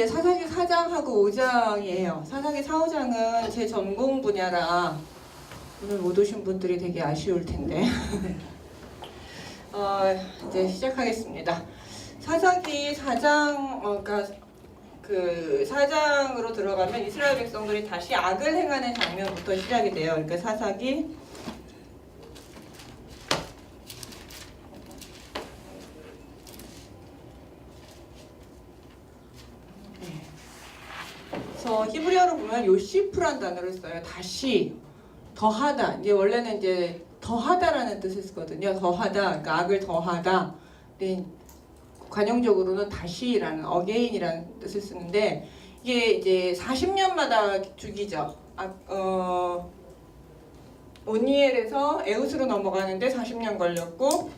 이제 사사기 4장하고 5장이에요. 사사기 4, 5장은 제 전공 분야라 오늘 못 오신 분들이 되게 아쉬울 텐데 이제 시작하겠습니다. 사사기 4장, 그러니까 그 4장으로 들어가면 이스라엘 백성들이 다시 악을 행하는 장면부터 시작이 돼요. 그러니까 사사기 그래서 히브리어로 보면 요시프란 단어를 써요. 다시, 더하다. 이제 원래는 이제 더하다라는 뜻을 쓰거든요. 더하다, 그러니까 악을 더하다. 네, 관용적으로는 다시라는 어게인이라는 뜻을 쓰는데 이게 이제 40년마다 주기죠. 오니엘에서 에웃으로 넘어가는데 40년 걸렸고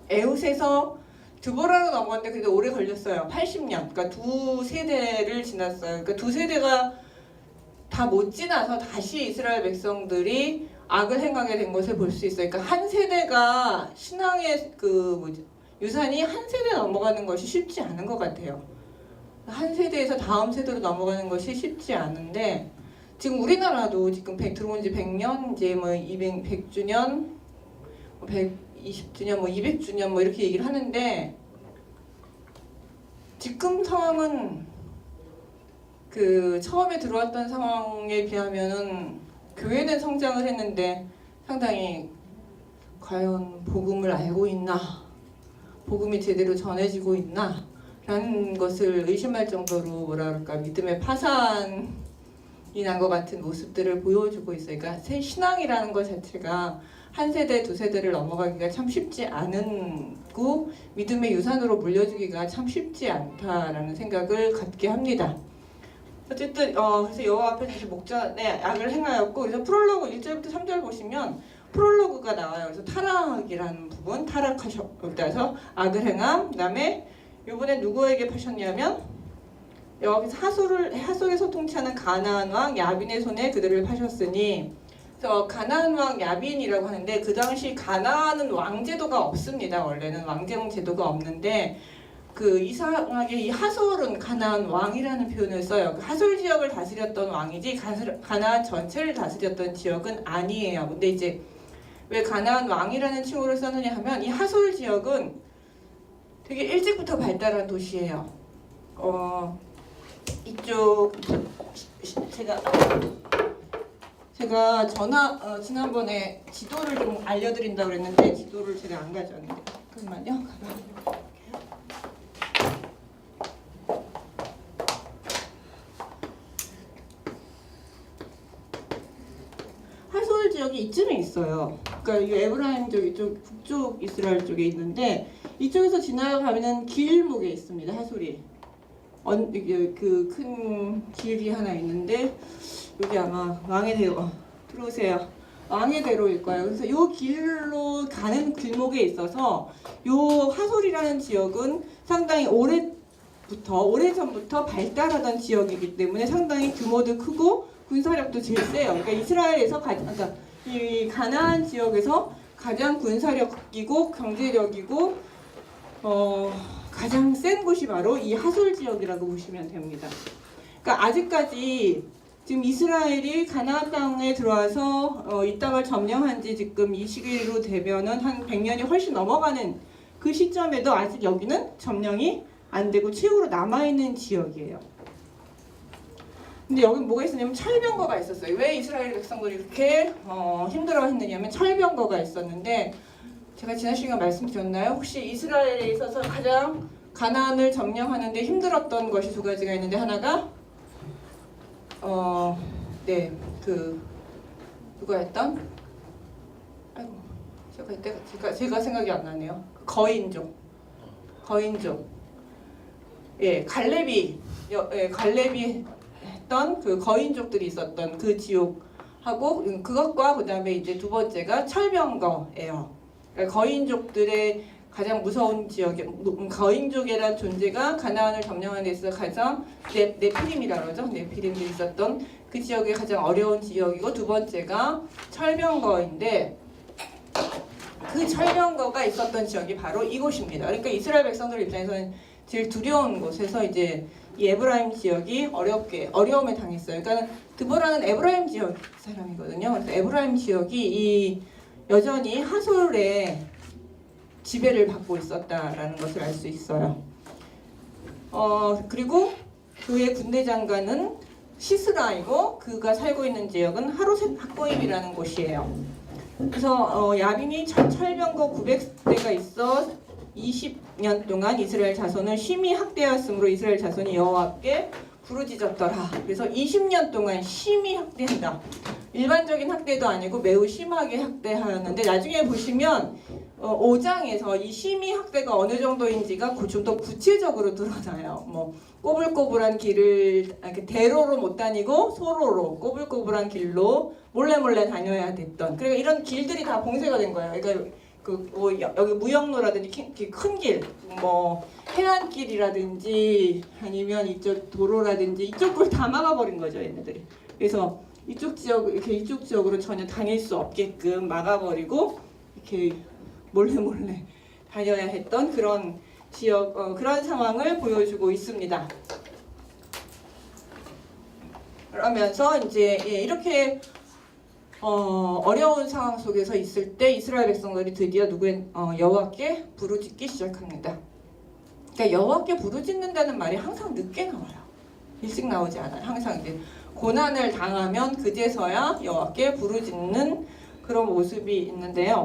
에웃에서 드보라로 넘어갔는데 그래도 오래 걸렸어요. 80년. 그러니까 두 세대를 지났어요. 그러니까 두 세대가 다 못 지나서 다시 이스라엘 백성들이 악을 행하게 된 것을 볼 수 있어요. 그러니까 한 세대가 신앙의 유산이 한 세대 넘어가는 것이 쉽지 않은 것 같아요. 한 세대에서 다음 세대로 넘어가는 것이 쉽지 않은데 지금 우리나라도 지금 들어온 지 100년, 이제 뭐 100주년, 120주년, 뭐 200주년 뭐 이렇게 얘기를 하는데 지금 상황은 그 처음에 들어왔던 상황에 비하면은 교회는 성장을 했는데 상당히 과연 복음을 알고 있나? 복음이 제대로 전해지고 있나? 라는 것을 의심할 정도로 뭐라 그럴까 믿음의 파산이 난 것 같은 모습들을 보여주고 있어요. 그러니까 새 신앙이라는 것 자체가 한 세대, 두 세대를 넘어가기가 참 쉽지 않고 믿음의 유산으로 물려주기가 참 쉽지 않다라는 생각을 갖게 합니다. 어쨌든 그래서 여호와 앞에 다시 목전에 악을 행하였고 그래서 프롤로그 1절부터 3절 보시면 프롤로그가 나와요. 그래서 타락이라는 부분, 타락하셔서 악을 행함. 그다음에 이번에 누구에게 파셨냐면 여기서 하솔에서 통치하는 가나안 왕 야빈의 손에 그들을 파셨으니 그래서 가나안 왕 야빈이라고 하는데 그 당시 가나안은 왕제도가 없습니다. 원래는 왕제공 제도가 없는데 그 이상하게 이 하솔은 가나안 왕이라는 표현을 써요. 그 하솔 지역을 다스렸던 왕이지 가나안 전체를 다스렸던 지역은 아니에요. 근데 이제 왜 가나안 왕이라는 칭호를 썼느냐 하면 이 하솔 지역은 되게 일찍부터 발달한 도시예요. 이쪽 제가 지난번에 지도를 좀 알려드린다고 그랬는데 지도를 제가 안 가져왔는데 잠깐만요. 하솔 지역이 이쯤에 있어요. 그러니까 이 에브라임 이쪽 북쪽 이스라엘 쪽에 있는데 이쪽에서 지나가면은 길목에 있습니다. 하솔이. 그 큰 길이 하나 있는데 여기 아마 왕의 대로 들어오세요. 왕의 대로일 거예요. 그래서 이 길로 가는 길목에 있어서 이 하솔이라는 지역은 상당히 오래전부터 발달하던 지역이기 때문에 상당히 규모도 크고 군사력도 제일 세요. 그러니까 이스라엘에서 그러니까 이 가나안 지역에서 가장 군사력이고 경제력이고 가장 센 곳이 바로 이 하솔 지역이라고 보시면 됩니다. 그러니까 아직까지 지금 이스라엘이 가나안 땅에 들어와서 이 땅을 점령한 지 지금 이 시기로 되면은 한 100년이 훨씬 넘어가는 그 시점에도 아직 여기는 점령이 안 되고 최후로 남아있는 지역이에요. 근데 여기 뭐가 있었냐면 철병거가 있었어요. 왜 이스라엘 백성들이 이렇게 힘들어했느냐면 철병거가 있었는데 제가 지난 시간에 말씀드렸나요? 혹시 이스라엘에 있어서 가장 가나안을 점령하는데 힘들었던 것이 두 가지가 있는데 하나가 누가였던? 아이고 제가 생각이 안 나네요. 거인족. 갈렙이 했던 그 거인족들이 있었던 그 지역하고 그것과 그다음에 이제 두 번째가 철병거예요. 그러니까 거인족들의 가장 무서운 지역이 거인족이라는 존재가 가나안을 점령하는 데 있어서 가장 네피림이라고 그러죠. 네피림들이 있었던 그 지역이 가장 어려운 지역이고 두 번째가 철병거인데 그 철병거가 있었던 지역이 바로 이곳입니다. 그러니까 이스라엘 백성들 입장에서는 제일 두려운 곳에서 이제 이 에브라임 지역이 어려움에 당했어요. 그러니까 드보라는 에브라임 지역 사람이거든요. 그래서 에브라임 지역이 이 여전히 하솔의 지배를 받고 있었다라는 것을 알 수 있어요. 그리고 그의 군대 장관은 시스라이고 그가 살고 있는 지역은 하로셋 학고임이라는 곳이에요. 그래서 야빈이 철병거 900대가 있어 20년 동안 이스라엘 자손을 심히 학대하였으므로 이스라엘 자손이 여호와께 부르짖었더라. 그래서 20년 동안 심히 학대한다. 일반적인 학대도 아니고 매우 심하게 학대하였는데 나중에 보시면 5장에서 이 심히 학대가 어느 정도인지가 좀 더 구체적으로 드러나요. 뭐 꼬불꼬불한 길을 이렇게 대로로 못 다니고 소로로 꼬불꼬불한 길로 몰래 다녀야 됐던. 그러니까 이런 길들이 다 봉쇄가 된 거예요. 그러니까 여기 무역로라든지 큰 길, 뭐 해안길이라든지 아니면 이쪽 도로라든지 이쪽을 다 막아버린 거죠, 얘네들이. 그래서 이쪽 지역으로 전혀 다닐 수 없게끔 막아버리고 이렇게 몰래 다녀야 했던 그런 지역, 그런 상황을 보여주고 있습니다. 그러면서 이제 이렇게 어려운 상황 속에서 있을 때 이스라엘 백성들이 드디어 여호와께 부르짖기 시작합니다. 그러니까 여호와께 부르짖는다는 말이 항상 늦게 나와요. 일찍 나오지 않아요. 항상 이제 고난을 당하면 그제서야 여호와께 부르짖는 그런 모습이 있는데요.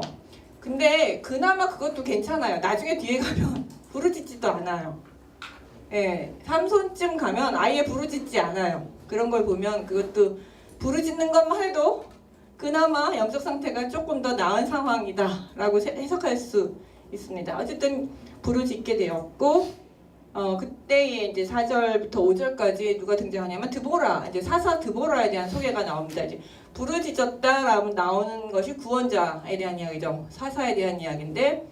근데 그나마 그것도 괜찮아요. 나중에 뒤에 가면 부르짖지도 않아요. 예, 삼손쯤 가면 아예 부르짖지 않아요. 그런 걸 보면 그것도 부르짖는 것만 해도 그나마 영적 상태가 조금 더 나은 상황이다라고 해석할 수 있습니다. 어쨌든 부르짖게 되었고, 그때에 이제 4절부터 5절까지 누가 등장하냐면 드보라, 이제 사사 드보라에 대한 소개가 나옵니다. 이제 부르짖었다라고 나오는 것이 구원자에 대한 이야기죠. 사사에 대한 이야기인데,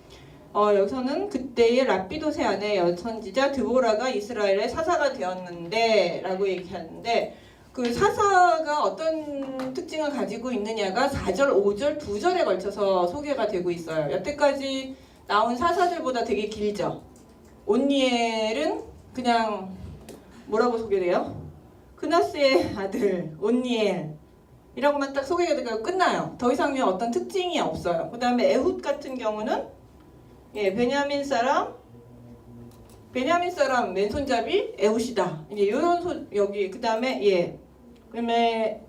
여기서는 그때의 랍비도세 아내 여선지자 드보라가 이스라엘의 사사가 되었는데라고 얘기하는데. 그 사사가 어떤 특징을 가지고 있느냐가 4절, 5절, 2절에 걸쳐서 소개가 되고 있어요. 여태까지 나온 사사들보다 되게 길죠. 온니엘은 그냥 뭐라고 소개돼요? 크나스의 아들 온니엘 이라고만 딱 소개가 되고 끝나요. 더 이상 어떤 특징이 없어요. 그 다음에 에훗 같은 경우는 베냐민 사람 왼손잡이 에훗이다. 이제 이런 여기 그 다음에 그다음에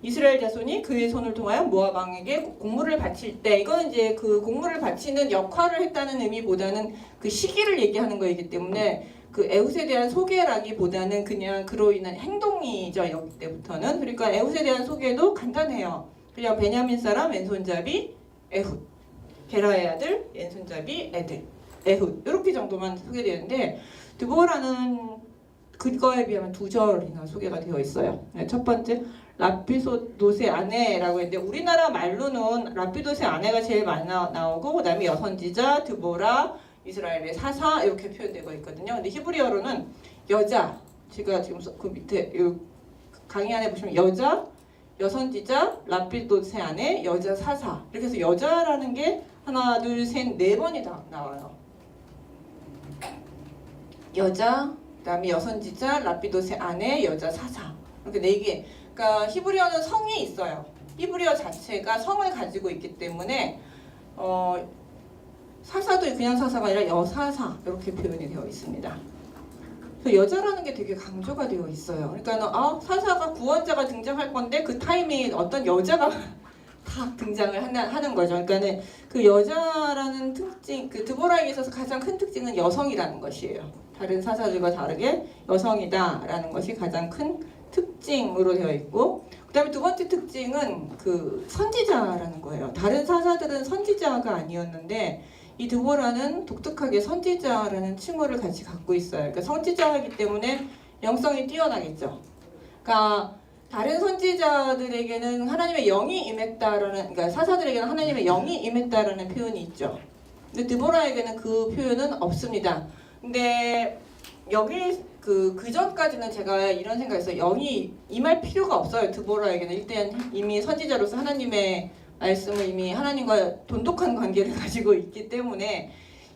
이스라엘 자손이 그의 손을 통하여 모압 왕에게 공물을 바칠 때, 이거는 이제 그 공물을 바치는 역할을 했다는 의미보다는 그 시기를 얘기하는 거이기 때문에 그 에훗에 대한 소개라기보다는 그냥 그로 인한 행동이죠, 여기 때부터는. 그러니까 에훗에 대한 소개도 간단해요. 그냥 베냐민 사람 왼손잡이 에훗, 게라의 아들 왼손잡이 에훗 이렇게 정도만 소개되는데 드보라는 그거에 비하면 2절이나 소개가 되어 있어요. 첫 번째 랍비도세 아내라고 했는데 우리나라 말로는 랍비도세 아내가 제일 많이 나오고 그다음에 여선지자, 드보라, 이스라엘의 사사 이렇게 표현되고 있거든요. 근데 히브리어로는 여자, 제가 지금 그 밑에 강의 안에 보시면 여자, 여선지자, 랍비도세 아내, 여자 사사 이렇게 해서 여자라는 게 하나, 둘, 셋, 4번이 다 나와요. 여자, 그다음에 여선지자, 랍비도세 아내, 여자 사사 이렇게 4개. 그러니까 히브리어는 성이 있어요. 히브리어 자체가 성을 가지고 있기 때문에 사사도 그냥 사사가 아니라 여사사 이렇게 표현이 되어 있습니다. 그래서 여자라는 게 되게 강조가 되어 있어요. 그러니까 사사가 구원자가 등장할 건데 그 타이밍에 어떤 여자가 다 등장을 하는 거죠. 그러니까는 그 여자라는 특징, 그 드보라에 있어서 가장 큰 특징은 여성이라는 것이에요. 다른 사사들과 다르게 여성이다라는 것이 가장 큰 특징으로 되어 있고, 그다음에 두 번째 특징은 그 선지자라는 거예요. 다른 사사들은 선지자가 아니었는데 이 드보라는 독특하게 선지자라는 칭호를 같이 갖고 있어요. 그러니까 선지자이기 때문에 영성이 뛰어나겠죠. 그러니까 다른 선지자들에게는 하나님의 영이 임했다라는, 그러니까 사사들에게는 하나님의 영이 임했다라는 표현이 있죠. 근데 드보라에게는 그 표현은 없습니다. 근데 여기 그 전까지는 제가 이런 생각했어요. 영이 임할 필요가 없어요. 드보라에게는 일단 이미 선지자로서 하나님의 말씀을 이미 하나님과 돈독한 관계를 가지고 있기 때문에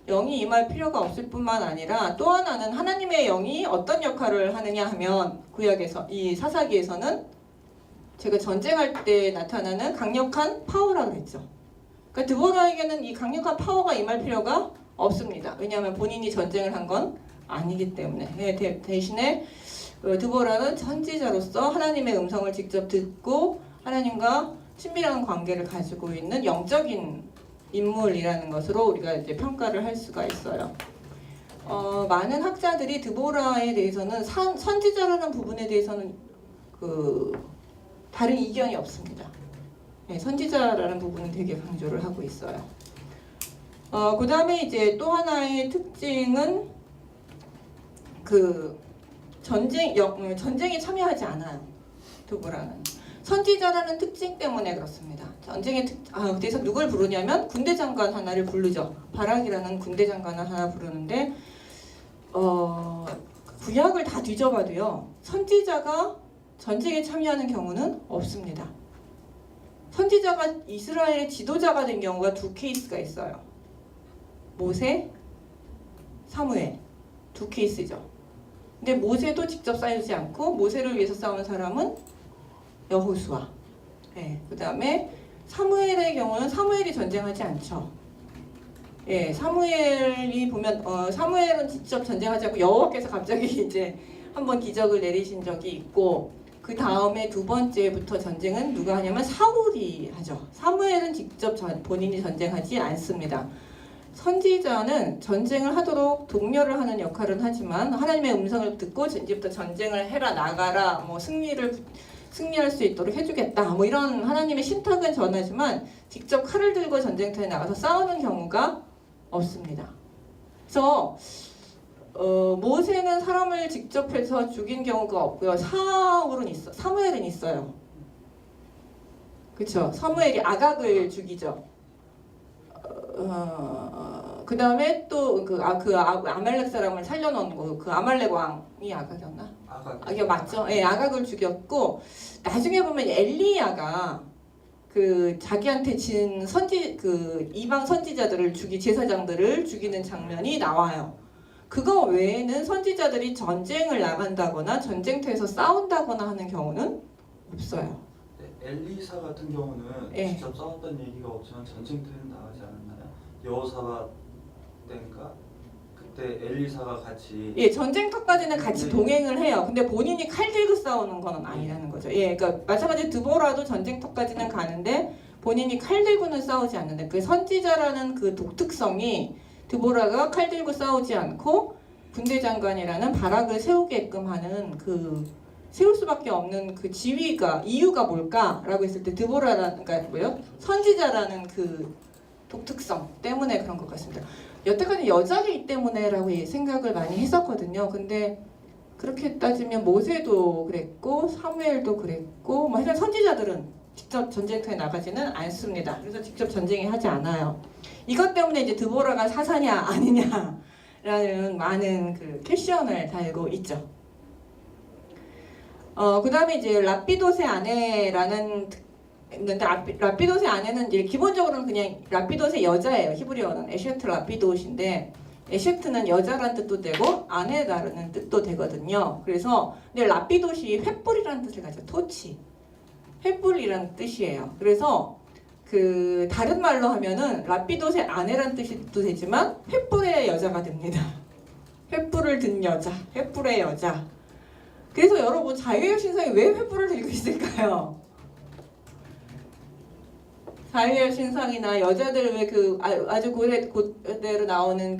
영이 임할 필요가 없을 뿐만 아니라 또 하나는 하나님의 영이 어떤 역할을 하느냐 하면 구약에서 이 사사기에서는 제가 전쟁할 때 나타나는 강력한 파워라고 했죠. 그러니까 드보라에게는 이 강력한 파워가 임할 필요가 없습니다. 왜냐하면 본인이 전쟁을 한 건 아니기 때문에. 대신에 드보라는 선지자로서 하나님의 음성을 직접 듣고 하나님과 친밀한 관계를 가지고 있는 영적인 인물이라는 것으로 우리가 이제 평가를 할 수가 있어요. 많은 학자들이 드보라에 대해서는 선지자라는 부분에 대해서는 다른 이견이 없습니다. 네, 선지자라는 부분은 되게 강조를 하고 있어요. 그 다음에 이제 또 하나의 특징은 전쟁에 참여하지 않아요. 드보라는. 선지자라는 특징 때문에 그렇습니다. 그래서 누굴 부르냐면 군대 장관 하나를 부르죠. 바락이라는 군대 장관을 하나 부르는데 구약을 다 뒤져봐도요. 선지자가 전쟁에 참여하는 경우는 없습니다. 선지자가 이스라엘의 지도자가 된 경우가 두 케이스가 있어요. 모세, 사무엘 두 케이스죠. 근데 모세도 직접 싸우지 않고 모세를 위해서 싸운 사람은 여호수아. 네, 그 다음에 사무엘의 경우는 사무엘이 전쟁하지 않죠. 예, 사무엘이 보면 사무엘은 직접 전쟁하지 않고 여호와께서 갑자기 이제 한번 기적을 내리신 적이 있고 그 다음에 두 번째부터 전쟁은 누가 하냐면 사울이 하죠. 사무엘은 직접 본인이 전쟁하지 않습니다. 선지자는 전쟁을 하도록 독려를 하는 역할은 하지만 하나님의 음성을 듣고 이제부터 전쟁을 해라 나가라 뭐 승리할 수 있도록 해주겠다 뭐 이런 하나님의 신탁은 전하지만 직접 칼을 들고 전쟁터에 나가서 싸우는 경우가 없습니다. 그래서 모세는 사람을 직접 해서 죽인 경우가 없고요. 사무엘은 있어요. 그렇죠. 사무엘이 아각을 죽이죠. 그 다음에 또 아말렉 사람을 살려놓은 그 아말렉 왕이 아각이었나? 아각 맞죠? 예, 아각을 죽였고 나중에 보면 엘리야가 자기한테 진 이방 선지자들을 제사장들을 죽이는 장면이 나와요. 그거 외에는 선지자들이 전쟁을 나간다거나 전쟁터에서 싸운다거나 하는 경우는 없어요. 네, 엘리사 같은 경우는 직접 싸웠다는 얘기가 없지만 전쟁터에는 나가지 않았나요? 여호사밧 때인가? 그때 엘리사가 같이 전쟁터까지는 같이 동행을 해요. 근데 본인이 칼 들고 싸우는 건 아니라는 거죠. 그러니까 마찬가지로 드보라도 전쟁터까지는 가는데 본인이 칼 들고는 싸우지 않는데 그 선지자라는 그 독특성이 드보라가 칼 들고 싸우지 않고 군대 장관이라는 바락을 세우게끔 하는 세울 수밖에 없는 그 이유가 뭘까라고 했을 때 드보라라는 선지자라는 그 독특성 때문에 그런 것 같습니다. 여태까지 여자이기 때문에라고 생각을 많이 했었거든요. 근데 그렇게 따지면 모세도 그랬고 사무엘도 그랬고 하여튼 선지자들은 직접 전쟁터에 나가지는 않습니다. 그래서 직접 전쟁에 하지 않아요. 이것 때문에 이제 드보라가 사사냐 아니냐라는 많은 퀘션을 달고 있죠. 그 다음에 이제 라피돗의 아내라는 있는데 라피돗의 아내는 이제 기본적으로는 그냥 라피돗의 여자예요. 히브리어는 에셰트 라피돗인데 에셰트는 여자라는 뜻도 되고 아내라는 뜻도 되거든요. 그래서 근데 라피돗이 횃불이라는 뜻을 가지고 토치, 횃불이라는 뜻이에요. 그래서 다른 말로 하면은 라피돗의 아내라는 뜻도 되지만 횃불의 여자가 됩니다. 횃불을 든 여자, 횃불의 여자. 그래서 여러분 자유의 신상이 왜 횃불을 들고 있을까요? 자유의 신상이나 여자들 왜 아주 고대로 나오는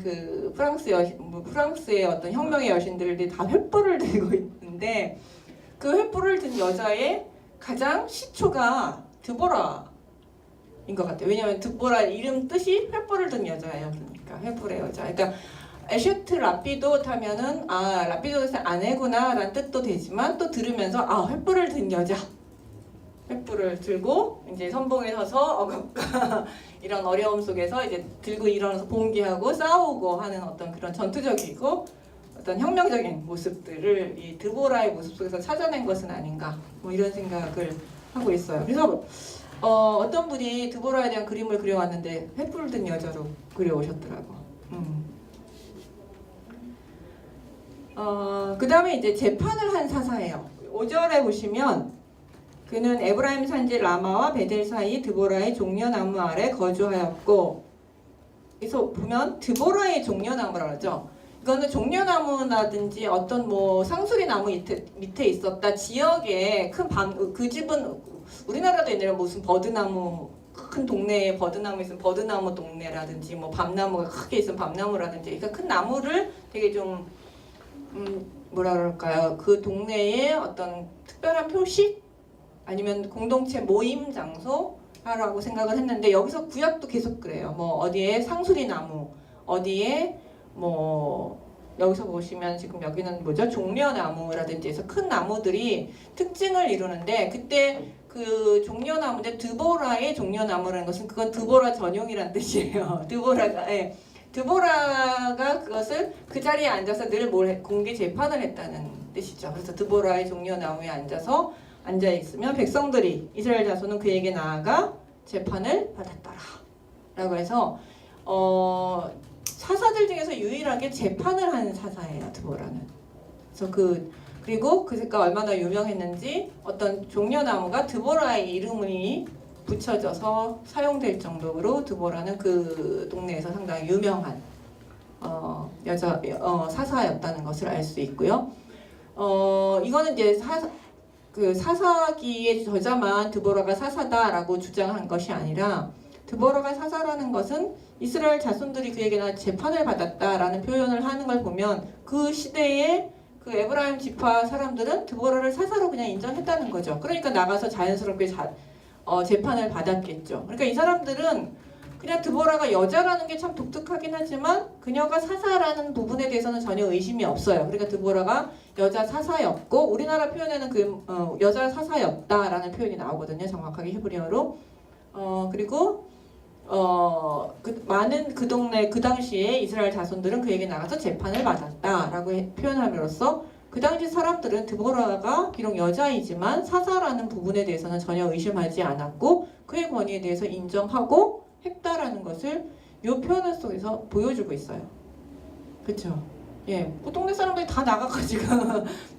프랑스의 어떤 혁명의 여신들이 다 횃불을 들고 있는데 그 횃불을 든 여자의 가장 시초가 드보라인 것 같아요. 왜냐하면 드보라 이름 뜻이 횃불을 든 여자예요. 그러니까 횃불의 여자. 그러니까 에셰트 라피돗 하면은 라피돗의 아내구나라는 뜻도 되지만 또 들으면서 횃불을 든 여자. 횃불을 들고 이제 선봉에 서서 이런 어려움 속에서 이제 들고 일어나서 봉기하고 싸우고 하는 어떤 그런 전투적이고 어떤 혁명적인 모습들을 이 드보라의 모습 속에서 찾아낸 것은 아닌가 뭐 이런 생각을 하고 있어요. 그래서 어떤 분이 드보라에 대한 그림을 그려왔는데 횃불을 든 여자로 그려오셨더라고. 그 다음에 이제 재판을 한 사사예요. 5절에 보시면 그는 에브라임 산지 라마와 베델 사이 드보라의 종려나무 아래 거주하였고, 그래서 보면 드보라의 종려나무라고 하죠. 이거는 종려나무라든지 어떤 뭐 상수리 나무 밑에 있었다 지역에 그 집은 우리나라도 옛날에 무슨 버드나무 큰 동네에 버드나무 있으면 버드나무 동네라든지 뭐 밤나무가 크게 있으면 밤나무라든지, 그러니까 큰 나무를 되게 좀 뭐라 그럴까요? 그 동네의 어떤 특별한 표식 아니면 공동체 모임 장소라고 생각을 했는데, 여기서 구약도 계속 그래요. 뭐 어디에 상수리 나무, 어디에 뭐 여기서 보시면 지금 여기는 뭐죠? 종려나무라든지 해서 큰 나무들이 특징을 이루는데, 그때 그 종려나무인데 드보라의 종려나무라는 것은 그건 드보라 전용이란 뜻이에요. 드보라가 그것을 그 자리에 앉아서 늘 공개 재판을 했다는 뜻이죠. 그래서 드보라의 종려나무에 앉아 있으면 백성들이 이스라엘 자손은 그에게 나아가 재판을 받았더라 라고 해서 사사들 중에서 유일하게 재판을 한 사사예요, 드보라는. 그래서 그리고 그 색깔 얼마나 유명했는지 어떤 종려나무가 드보라의 이름이 붙여져서 사용될 정도로 드보라는 그 동네에서 상당히 유명한 사사였다는 것을 알 수 있고요. 이거는 이제 사사기의 저자만 드보라가 사사다라고 주장한 것이 아니라, 드보라가 사사라는 것은 이스라엘 자손들이 그에게 재판을 받았다라는 표현을 하는 걸 보면 그 시대에 그 에브라임 지파 사람들은 드보라를 사사로 그냥 인정했다는 거죠. 그러니까 나가서 자연스럽게 재판을 받았겠죠. 그러니까 이 사람들은 그냥 드보라가 여자라는 게 참 독특하긴 하지만 그녀가 사사라는 부분에 대해서는 전혀 의심이 없어요. 그러니까 드보라가 여자 사사였고, 우리나라 표현에는 여자 사사였다라는 표현이 나오거든요. 정확하게 히브리어로. 그리고 많은 그 동네 그 당시에 이스라엘 자손들은 그에게 나가서 재판을 받았다라고 표현함으로써 그 당시 사람들은 드보라가 비록 여자이지만 사사라는 부분에 대해서는 전혀 의심하지 않았고 그의 권위에 대해서 인정하고 했다라는 것을 이 표현 속에서 보여주고 있어요. 그렇죠? 예, 그 동네 사람들이 다 나가가지고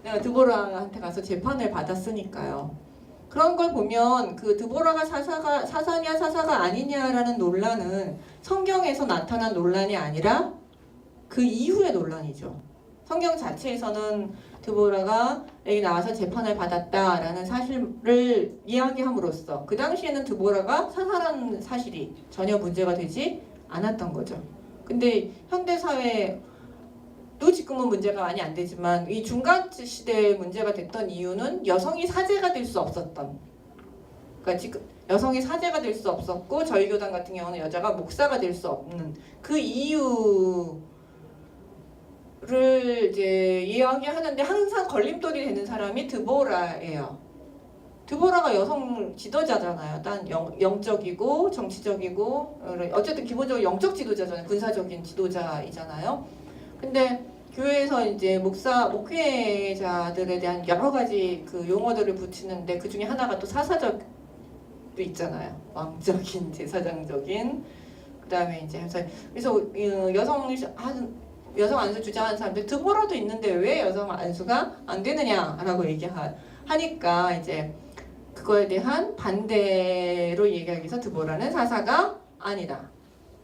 내가 드보라한테 가서 재판을 받았으니까요. 그런 걸 보면 그 드보라가 사사냐 사사가 아니냐라는 논란은 성경에서 나타난 논란이 아니라 그 이후의 논란이죠. 성경 자체에서는 드보라가 여기 나와서 재판을 받았다라는 사실을 이야기함으로써 그 당시에는 드보라가 사사라는 사실이 전혀 문제가 되지 않았던 거죠. 근데 현대사회도 지금은 문제가 많이 안 되지만 이 중간 시대에 문제가 됐던 이유는 여성이 사제가 될 수 없었던, 그러니까 지금 여성이 사제가 될 수 없었고 저희 교단 같은 경우는 여자가 목사가 될 수 없는 그 이유를 이제 이야기하는데 항상 걸림돌이 되는 사람이 드보라예요. 드보라가 여성 지도자잖아요. 일단 영적이고 정치적이고 어쨌든 기본적으로 영적 지도자잖아요. 군사적인 지도자이잖아요. 근데 교회에서 이제 목회자들에 대한 여러 가지 그 용어들을 붙이는데 그 중에 하나가 또 사사적도 있잖아요. 왕적인, 제사장적인. 그다음에 이제 그래서 여성 안수 주장하는 사람들 드보라도 있는데 왜 여성 안수가 안 되느냐라고 얘기하니까 이제 그거에 대한 반대로 얘기하기 위해서 드보라는 사사가 아니다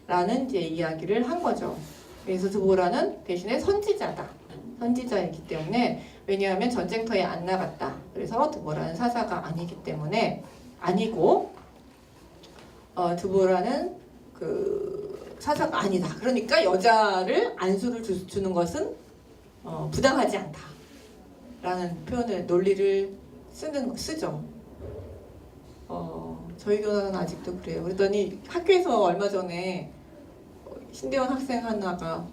라는 이제 이야기를 한 거죠. 그래서 드보라는 대신에 선지자이기 때문에, 왜냐하면 전쟁터에 안 나갔다. 그래서 드보라는 사사가 아니기 때문에 아니고 드보라는 그 사사가 아니다. 그러니까 여자를 안수를 주는 것은 부당하지 않다. 라는 표현을 논리를 쓰죠. 저희 교단은 아직도 그래요. 그랬더니 학교에서 얼마 전에 신대원 학생 하나가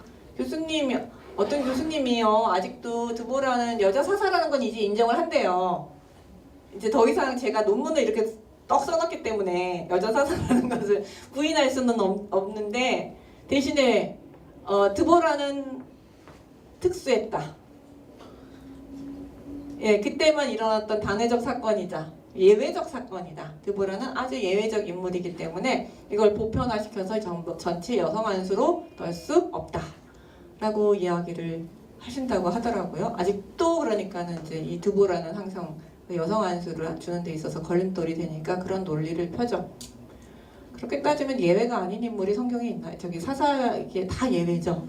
어떤 교수님이요 아직도 드보라는 여자 사사라는 건 이제 인정을 한대요. 이제 더 이상 제가 논문을 이렇게 떡 써놨기 때문에 여자 사사라는 것을 부인할 수는 없는데 대신에 드보라는 특수했다. 예, 그때만 일어났던 당회적 사건이자 예외적 사건이다. 드보라는 아주 예외적 인물이기 때문에 이걸 보편화시켜서 전체 여성 한수로 넣을 수 없다. 라고 이야기를 하신다고 하더라고요. 아직도 그러니까는 이제 이 드보라는 항상 여성 한수를 주는 데 있어서 걸림돌이 되니까 그런 논리를 펴죠. 그렇게 따지면 예외가 아닌 인물이 성경에 있나요? 저기 사사기에 다 예외죠.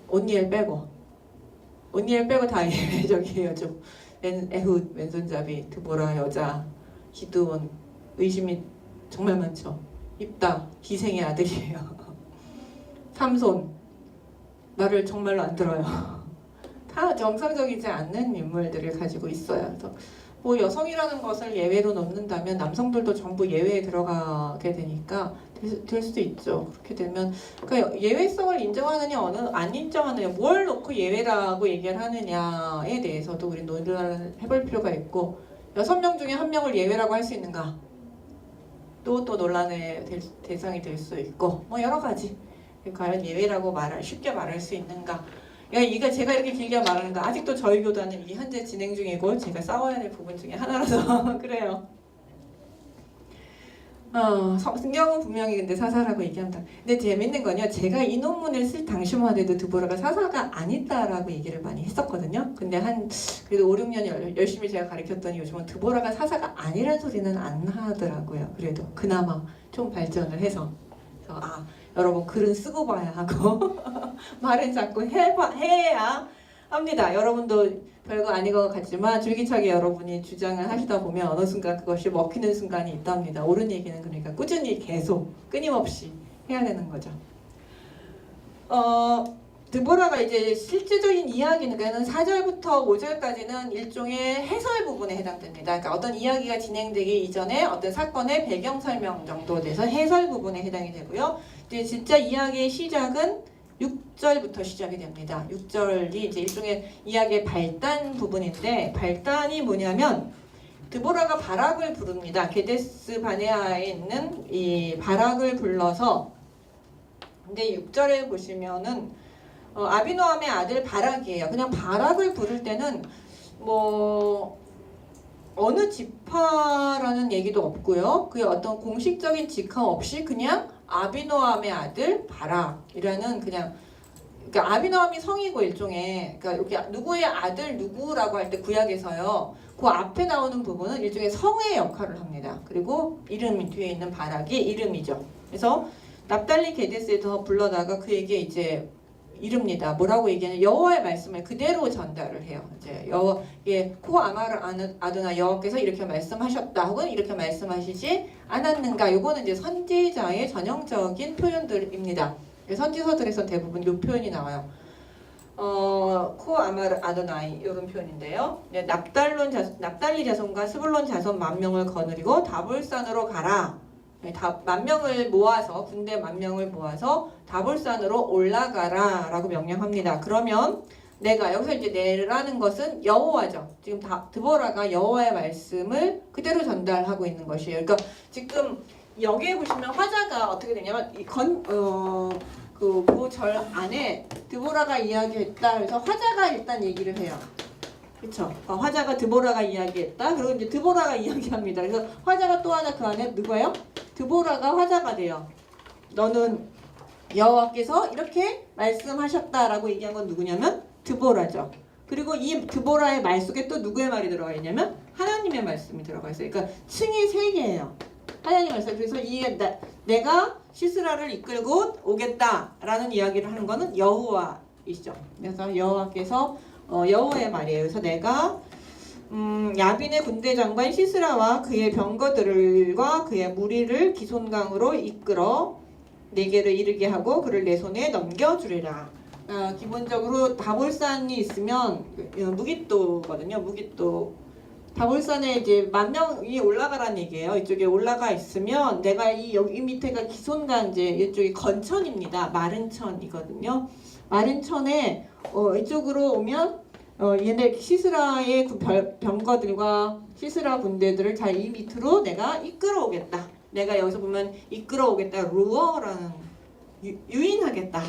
온니엘 빼고 다 예외적이에요. 좀 에훗 왼손잡이, 드보라 여자, 기드온 의심이 정말 많죠. 입다 기생의 아들이에요. 삼손 말을 정말로 안 들어요. 다 정상적이지 않는 인물들을 가지고 있어요. 그래서 뭐 여성이라는 것을 예외로 놓는다면 남성들도 전부 예외에 들어가게 되니까 될 수도 있죠. 그렇게 되면 그러니까 예외성을 인정하느냐 안 인정하느냐 뭘 놓고 예외라고 얘기를 하느냐에 대해서도 우리 논의를 해볼 필요가 있고 6명 중에 1명을 예외라고 할 수 있는가 또 논란의 대상이 될 수 있고 뭐 여러 가지 과연 예외라고 쉽게 말할 수 있는가. 그러니까 제가 이렇게 길게 말하는 거 아직도 저희 교단은 이게 현재 진행 중이고 제가 싸워야 될 부분 중에 하나라서 그래요. 성경은 분명히 근데 사사라고 얘기한다. 근데 재밌는 건요. 제가 이 논문을 쓸 당시만 해도 드보라가 사사가 아니다라고 얘기를 많이 했었거든요. 근데 그래도 5, 6년 열심히 제가 가르쳤더니 요즘은 드보라가 사사가 아니란 소리는 안 하더라고요. 그래도 그나마 좀 발전을 해서. 그래서 여러분 글은 쓰고 봐야 하고 말은 자꾸 해야 합니다. 여러분도 별거 아닌 것 같지만 줄기차게 여러분이 주장을 하시다 보면 어느 순간 그것이 먹히는 순간이 있답니다. 옳은 얘기는 그러니까 꾸준히 계속 끊임없이 해야 되는 거죠. 드보라가 이제 실질적인 이야기는 4절부터 5절까지는 일종의 해설 부분에 해당됩니다. 그러니까 어떤 이야기가 진행되기 이전에 어떤 사건의 배경 설명 정도 돼서 해설 부분에 해당이 되고요. 이제 진짜 이야기의 시작은 6절부터 시작이 됩니다. 6절이 이제 일종의 이야기의 발단 부분인데 발단이 뭐냐면 드보라가 바락을 부릅니다. 게데스 바네아에 있는 이 바락을 불러서 근데 6절에 보시면은 아비노함의 아들 바락이에요. 그냥 바락을 부를 때는 뭐 어느 지파라는 얘기도 없고요. 그의 어떤 공식적인 직함 없이 그냥 아비노함의 아들 바락이라는 그러니까 아비노함이 성이고 일종의 그러니까 이렇게 누구의 아들 누구라고 할 때 구약에서요. 그 앞에 나오는 부분은 일종의 성의 역할을 합니다. 그리고 이름이 뒤에 있는 바락이 이름이죠. 그래서 납달리 게데스에서 불러다가 그에게 이제 이릅니다. 뭐라고 얘기하냐? 여호와의 말씀을 그대로 전달을 해요. 이제 코 아마르 아드나 여호와께서 이렇게 말씀하셨다 혹은 이렇게 말씀하시지 않았는가? 요거는 이제 선지자의 전형적인 표현들입니다. 선지서들에서 대부분 이 표현이 나와요. 코 아마르 아드나이 이런 표현인데요. 납달리 자손과 스불론 자손 10,000명을 거느리고 다볼산으로 가라. 군대 10,000명을 모아서 다볼산으로 올라가라 라고 명령합니다. 그러면 내가 여기서 이제 내라는 것은 여호와죠. 지금 드보라가 여호와의 말씀을 그대로 전달하고 있는 것이에요. 그러니까 지금 여기에 보시면 화자가 어떻게 되냐면 그 절 안에 드보라가 이야기했다. 그래서 화자가 일단 얘기를 해요. 그렇죠. 화자가 드보라가 이야기했다. 그리고 이제 드보라가 이야기합니다. 그래서 화자가 또 하나 그 안에 누구예요? 드보라가 화자가 돼요. 너는 여호와께서 이렇게 말씀하셨다라고 얘기한 건 누구냐면 드보라죠. 그리고 이 드보라의 말 속에 또 누구의 말이 들어가 있냐면 하나님의 말씀이 들어가 있어요. 그러니까 층이 3개예요. 하나님의 말씀. 그래서 내가 시스라를 이끌고 오겠다라는 이야기를 하는 거는 여호와이시죠. 그래서 여호와께서 여호와의 말이에요. 그래서 내가 야빈의 군대 장관 시스라와 그의 병거들과 그의 무리를 기손강으로 이끌어 내게를 이르게 하고 그를 내 손에 넘겨주리라. 기본적으로 다볼산이 있으면 무깃도거든요. 무깃도. 다볼산에 이제 10,000명이 올라가라는 얘기예요. 이쪽에 올라가 있으면 내가 여기 밑에가 기손강 이제 이쪽이 건천입니다. 마른 천이거든요. 마른 천에 이쪽으로 오면 얘네 시스라의 병거들과 시스라 군대들을 잘 이 밑으로 내가 이끌어오겠다. 내가 여기서 보면 이끌어오겠다. 루어라는 유인하겠다.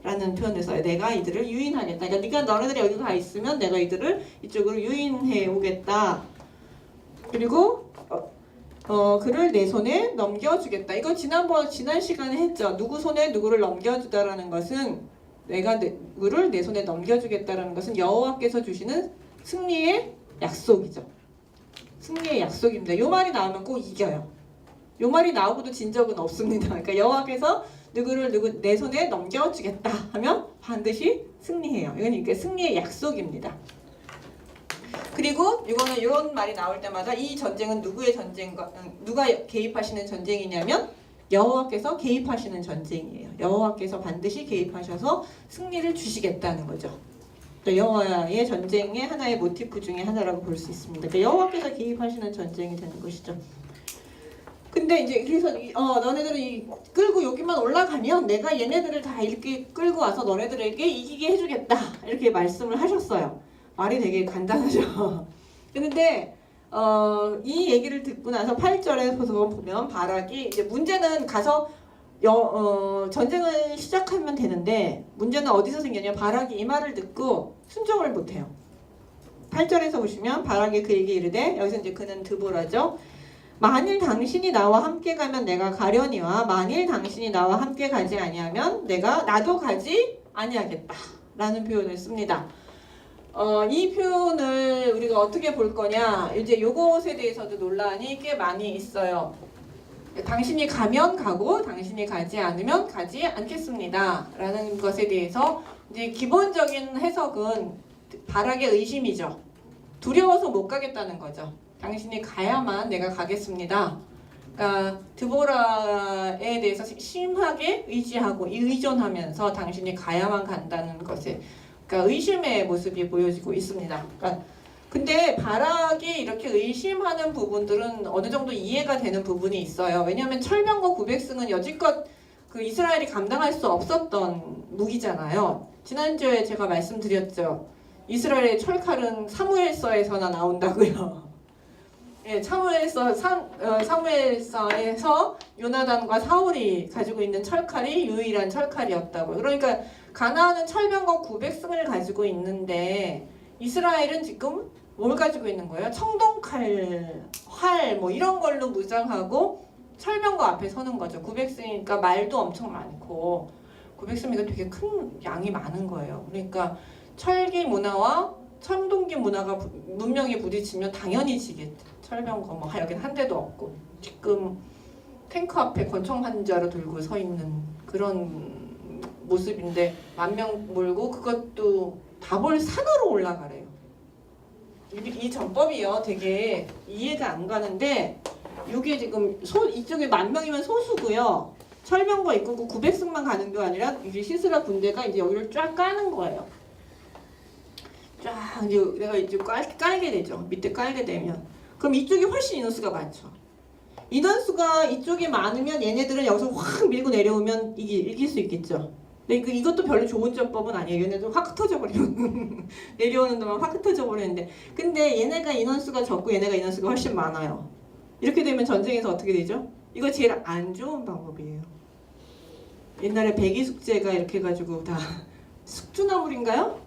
라는 표현을 써요. 내가 이들을 유인하겠다. 그러니까 너네들이 여기 가 있으면 내가 이들을 이쪽으로 유인해 오겠다. 그리고 그를 내 손에 넘겨주겠다. 이거 지난 시간에 했죠. 누구 손에 누구를 넘겨주다라는 것은 내가 누구를 내 손에 넘겨주겠다라는 것은 여호와께서 주시는 승리의 약속이죠. 승리의 약속입니다. 요 말이 나오면 꼭 이겨요. 요 말이 나오고도 진 적은 없습니다. 그러니까 여호와께서 누구를 내 손에 넘겨주겠다 하면 반드시 승리해요. 이건 그러니까 승리의 약속입니다. 그리고 이거는 이런 말이 나올 때마다 이 전쟁은 누구의 전쟁과 누가 개입하시는 전쟁이냐면 여호와께서 개입하시는 전쟁이에요. 여호와께서 반드시 개입하셔서 승리를 주시겠다는 거죠. 여호와의 전쟁의 하나의 모티프 중에 하나라고 볼 수 있습니다. 그러니까 여호와께서 개입하시는 전쟁이 되는 것이죠. 근데 이제 그래서 너네들이 끌고 여기만 올라가면 내가 얘네들을 다 이렇게 끌고 와서 너네들에게 이기게 해주겠다 이렇게 말씀을 하셨어요. 말이 되게 간단하죠. 그런데 이 얘기를 듣고 나서 8절에서 보면 바락이 이제 문제는 가서 전쟁을 시작하면 되는데 문제는 어디서 생겼냐? 바락이 이 말을 듣고 순종을 못해요. 8절에서 보시면 바락이 그에게 이르되 여기서 이제 그는 드보라죠. 만일 당신이 나와 함께 가면 내가 가려니와 만일 당신이 나와 함께 가지 아니하면 나도 가지 아니하겠다 라는 표현을 씁니다. 이 표현을 우리가 어떻게 볼 거냐, 이제 요것에 대해서도 논란이 꽤 많이 있어요. 당신이 가면 가고 당신이 가지 않으면 가지 않겠습니다 라는 것에 대해서 이제 기본적인 해석은 바락의 의심이죠. 두려워서 못 가겠다는 거죠. 당신이 가야만 내가 가겠습니다. 그러니까 드보라에 대해서 심하게 의지하고 의존하면서 당신이 가야만 간다는 것에 그러니까 의심의 모습이 보여지고 있습니다. 그러니까 근데 바락이 이렇게 의심하는 부분들은 어느 정도 이해가 되는 부분이 있어요. 왜냐하면 철병과 구백승은 여지껏 그 이스라엘이 감당할 수 없었던 무기잖아요. 지난주에 제가 말씀드렸죠. 이스라엘의 철칼은 사무엘서에서나 나온다고요. 예, 사무엘서에서 요나단과 사울이 가지고 있는 철칼이 유일한 철칼이었다고요. 그러니까 가나안은 철병과 구백승을 가지고 있는데 이스라엘은 지금 뭘 가지고 있는 거예요? 청동칼, 활 뭐 이런 걸로 무장하고 철병과 앞에 서는 거죠. 구백승이니까 말도 엄청 많고 구백승이니까 되게 큰 양이 많은 거예요. 그러니까 철기 문화와 청동기 문화가 문명이 부딪히면 당연히 지겠죠. 철병과 뭐 여긴 한 대도 없고 지금 탱크 앞에 권총 한 자루 들고 서 있는 그런 모습인데 10,000명 몰고 그것도 다볼 산으로 올라가래요. 이 전법이요 되게 이해가 안 가는데 이게 지금 이쪽에 10,000명이면 소수고요. 철병과 있고 900승만 가는 게 아니라 이제 시스라 군대가 이제 여기를 쫙 까는 거예요. 쫙 이제 내가 이제 깔게 되죠. 밑에 깔게 되면 그럼 이쪽이 훨씬 인원수가 많죠. 인원수가 이쪽이 많으면 얘네들은 여기서 확 밀고 내려오면 이길 수 있겠죠. 근데 이것도 별로 좋은 전법은 아니에요. 얘네들 확 흩어져버리면 내려오는 동안 확 흩어져버리는데 근데 얘네가 인원수가 적고 얘네가 인원수가 훨씬 많아요. 이렇게 되면 전쟁에서 어떻게 되죠? 이거 제일 안 좋은 방법이에요. 옛날에 백이숙제가 이렇게 해가지고 다 숙주나물인가요?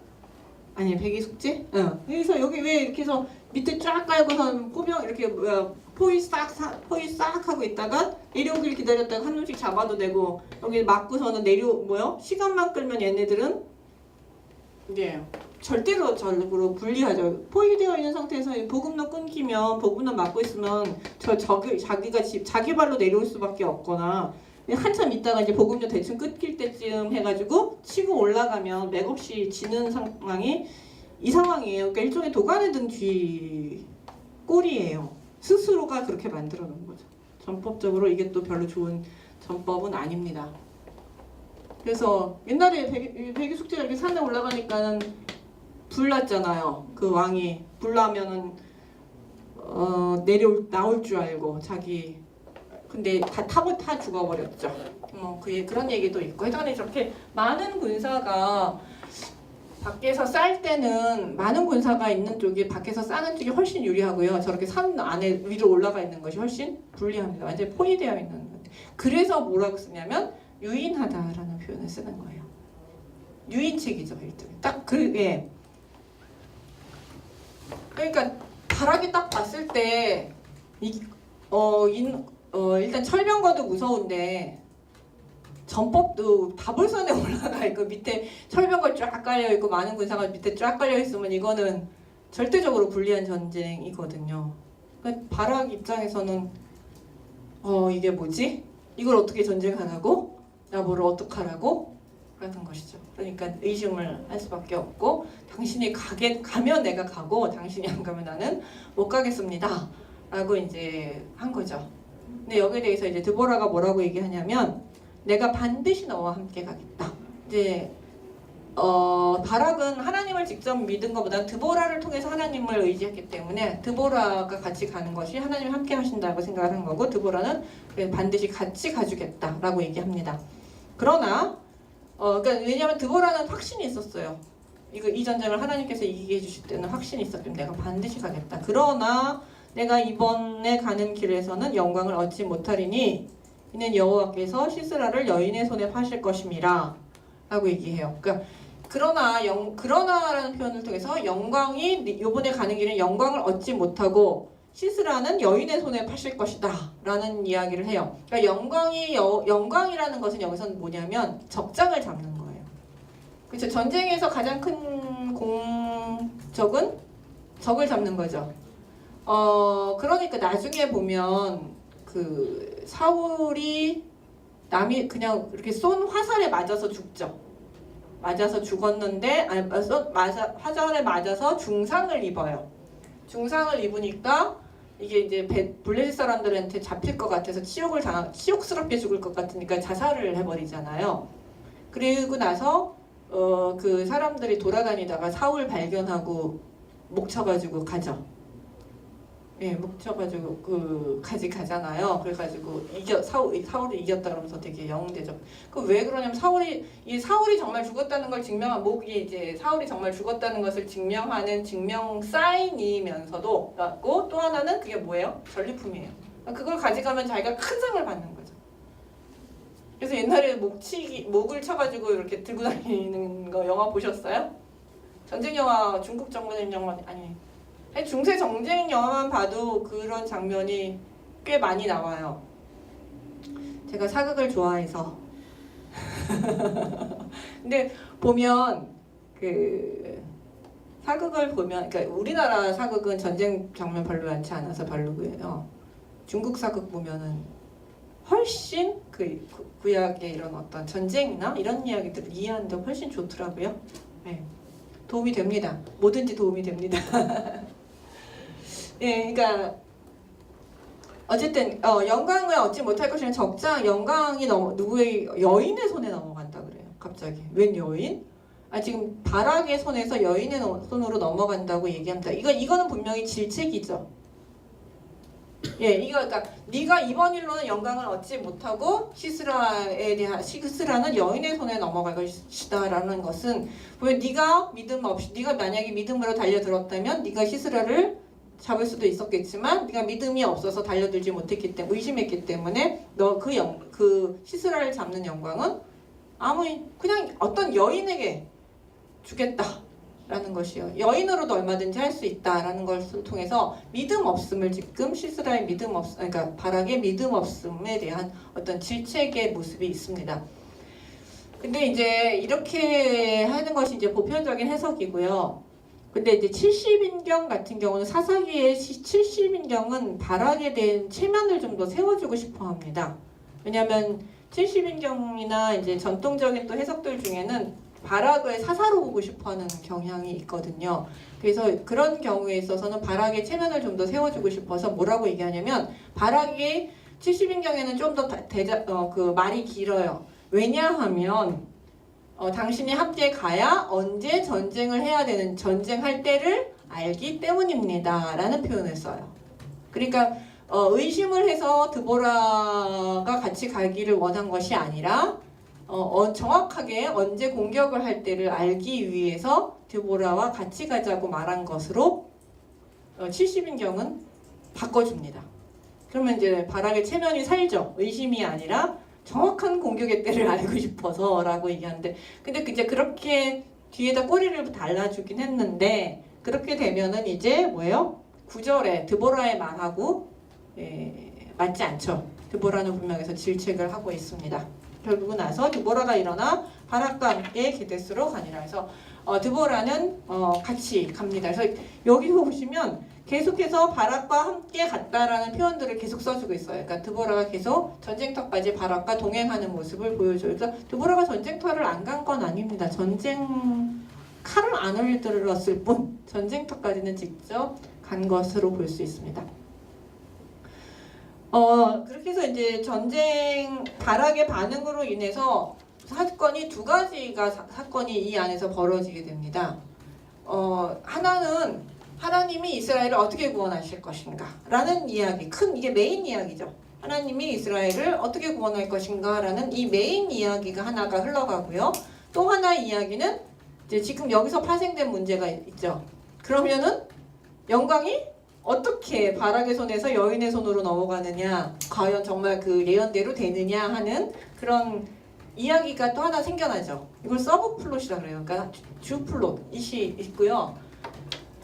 아니 백이숙제? 그래서 여기 왜 이렇게 해서 밑에 쫙 깔고선 포병 이렇게 포위 싹 하고 있다가 내려오길 기다렸다가 한 놈씩 잡아도 되고 여기 맞고서는 시간만 끌면 얘네들은 이제 절대로 불리하죠. 포위되어 있는 상태에서 보급로 끊기면 보급로 막고 있으면 자기가 자기 발로 내려올 수밖에 없거나 한참 있다가 이제 보급로 대충 끊길 때쯤 해가지고 치고 올라가면 맥없이 지는 상황이 이 상황이에요. 그러니까 일종의 도간에 든 쥐 꼴이에요. 스스로가 그렇게 만들어 놓은 거죠. 전법적으로 이게 또 별로 좋은 전법은 아닙니다. 그래서 옛날에 백이숙제가 이렇게 산에 올라가니까는 불났잖아요. 그 왕이 불나면은 나올 줄 알고 자기 근데 다 죽어버렸죠. 그런 얘기도 있고 하여튼 저렇게 많은 군사가 밖에서 쌀 때는 많은 군사가 있는 쪽이 밖에서 싸는 쪽이 훨씬 유리하고요. 저렇게 산 안에 위로 올라가 있는 것이 훨씬 불리합니다. 완전히 포위되어 있는 건데. 그래서 뭐라고 쓰냐면 유인하다라는 표현을 쓰는 거예요. 유인책이죠, 일종의. 그러니까 바락이 딱 봤을 때 일단 철병거도 무서운데 전법도 다볼선에 올라가 있고 밑에 철병거 쫙 깔려 있고 많은 군사가 밑에 쫙 깔려 있으면 이거는 절대적으로 불리한 전쟁이거든요. 그러니까 바락 입장에서는 이게 뭐지? 이걸 어떻게 전쟁하라고? 나 뭐를 어떡하라고? 라는 것이죠. 그러니까 의심을 할 수밖에 없고 당신이 가면 내가 가고 당신이 안 가면 나는 못 가겠습니다. 라고 이제 한 거죠. 근데 여기에 대해서 이제 드보라가 뭐라고 얘기하냐면 내가 반드시 너와 함께 가겠다. 이제 바락은 하나님을 직접 믿은 것보다 드보라를 통해서 하나님을 의지했기 때문에 드보라가 같이 가는 것이 하나님이 함께 하신다고 생각을 한 거고 드보라는 반드시 같이 가주겠다라고 얘기합니다. 그러나 그러니까 왜냐하면 드보라는 확신이 있었어요. 이 전쟁을 하나님께서 이기게 해주실 때는 확신이 있었기 때문에 내가 반드시 가겠다. 그러나 내가 이번에 가는 길에서는 영광을 얻지 못하리니 이는 여호와께서 시스라를 여인의 손에 파실 것임이라 라고 얘기해요. 그러니까 그러나라는 표현을 통해서 영광이 이번에 가는 길은 영광을 얻지 못하고 시스라는 여인의 손에 파실 것이다 라는 이야기를 해요. 그러니까 영광이라는 것은 여기서는 뭐냐면 적장을 잡는 거예요. 그렇죠? 전쟁에서 가장 큰 공적은 적을 잡는 거죠. 그러니까 나중에 보면 그 사울이 남이 그냥 이렇게 쏜 화살에 맞아서 죽죠. 맞아서 죽었는데 화살에 맞아서 중상을 입어요. 중상을 입으니까 이게 이제 블레셋 사람들한테 잡힐 것 같아서 치욕스럽게 죽을 것 같으니까 자살을 해버리잖아요. 그리고 나서 그 사람들이 돌아다니다가 사울 발견하고 목 쳐가지고 가죠. 예, 목 쳐가지고 가잖아요. 그래가지고 사울이 이겼다 그러면서 되게 영웅대접. 왜 그러냐면 사울이 정말 죽었다는 걸 목이 이제 사울이 정말 죽었다는 것을 증명하는 증명 사인이면서도 또 하나는 그게 뭐예요? 전리품이에요. 그걸 가져가면 자기가 큰 상을 받는 거죠. 그래서 옛날에 목을 쳐가지고 이렇게 들고 다니는 거 영화 보셨어요? 전쟁 영화, 중국 전쟁 영화 아니. 중세 정쟁 영화만 봐도 그런 장면이 꽤 많이 나와요. 제가 사극을 좋아해서. 근데 보면 사극을 보면 그러니까 우리나라 사극은 전쟁 장면 별로 많지 않아서 별로고요. 중국 사극 보면은 훨씬 구약의 이런 어떤 전쟁이나 이런 이야기들을 이해하는데 훨씬 좋더라고요. 네. 도움이 됩니다. 뭐든지 도움이 됩니다. 예, 그러니까 어쨌든 영광을 얻지 못할 것이면 적장 영광이 누구의 여인의 손에 넘어간다 그래요. 갑자기 웬 여인? 지금 바락의 손에서 여인의 손으로 넘어간다고 얘기합니다. 이거는 분명히 질책이죠. 예, 그러니까 네가 이번 일로는 영광을 얻지 못하고 시스라는 여인의 손에 넘어갈 것이다라는 것은 보면 네가 만약에 믿음으로 달려들었다면 네가 시스라를 잡을 수도 있었겠지만 네가 믿음이 없어서 달려들지 못했기 때문에 의심했기 때문에 너 그 시스라를 잡는 영광은 그냥 어떤 여인에게 주겠다라는 것이요. 여인으로도 얼마든지 할 수 있다라는 것을 통해서 믿음 없음을 지금 시스라의 그러니까 바락의 믿음 없음에 대한 어떤 질책의 모습이 있습니다. 근데 이제 이렇게 하는 것이 이제 보편적인 해석이고요. 근데 이제 70인경 같은 경우는 사사기의 70인경은 바락에 대한 체면을 좀 더 세워주고 싶어 합니다. 왜냐하면 70인경이나 이제 전통적인 또 해석들 중에는 바락을 사사로 보고 싶어 하는 경향이 있거든요. 그래서 그런 경우에 있어서는 바락의 체면을 좀 더 세워주고 싶어서 뭐라고 얘기하냐면 바락이 70인경에는 좀 더 말이 길어요. 왜냐하면 당신이 함께 가야 언제 전쟁을 해야 되는 전쟁할 때를 알기 때문입니다 라는 표현을 써요. 그러니까 의심을 해서 드보라가 같이 가기를 원한 것이 아니라 정확하게 언제 공격을 할 때를 알기 위해서 드보라와 같이 가자고 말한 것으로 70인경은 바꿔줍니다. 그러면 이제 바락의 체면이 살죠. 의심이 아니라 정확한 공격의 때를 알고 싶어서 라고 얘기하는데 근데 이제 그렇게 뒤에다 꼬리를 달라주긴 했는데 그렇게 되면은 이제 뭐예요? 9절에 드보라의 말하고 맞지 않죠. 드보라는 분명해서 질책을 하고 있습니다. 결국은 나서 드보라가 일어나 바락과 함께 게데스로 가니라 해서 드보라는 같이 갑니다. 그래서 여기서 보시면 계속해서 바락과 함께 갔다라는 표현들을 계속 써주고 있어요. 그러니까 드보라가 계속 전쟁터까지 바락과 동행하는 모습을 보여줘요. 그래서 드보라가 전쟁터를 안 간 건 아닙니다. 칼을 안 흘렸을 뿐 전쟁터까지는 직접 간 것으로 볼 수 있습니다. 그렇게 해서 이제 바락의 반응으로 인해서 사건이 두 가지가 사건이 이 안에서 벌어지게 됩니다. 하나는 하나님이 이스라엘을 어떻게 구원하실 것인가 라는 이야기, 이게 메인 이야기죠. 하나님이 이스라엘을 어떻게 구원할 것인가 라는 이 메인 이야기가 하나가 흘러가고요. 또 하나의 이야기는 이제 지금 여기서 파생된 문제가 있죠. 그러면은 영광이 어떻게 바락의 손에서 여인의 손으로 넘어가느냐, 과연 정말 그 예언대로 되느냐 하는 그런 이야기가 또 하나 생겨나죠. 이걸 서브 플롯이라 그래요. 그러니까 주 플롯이 있고요.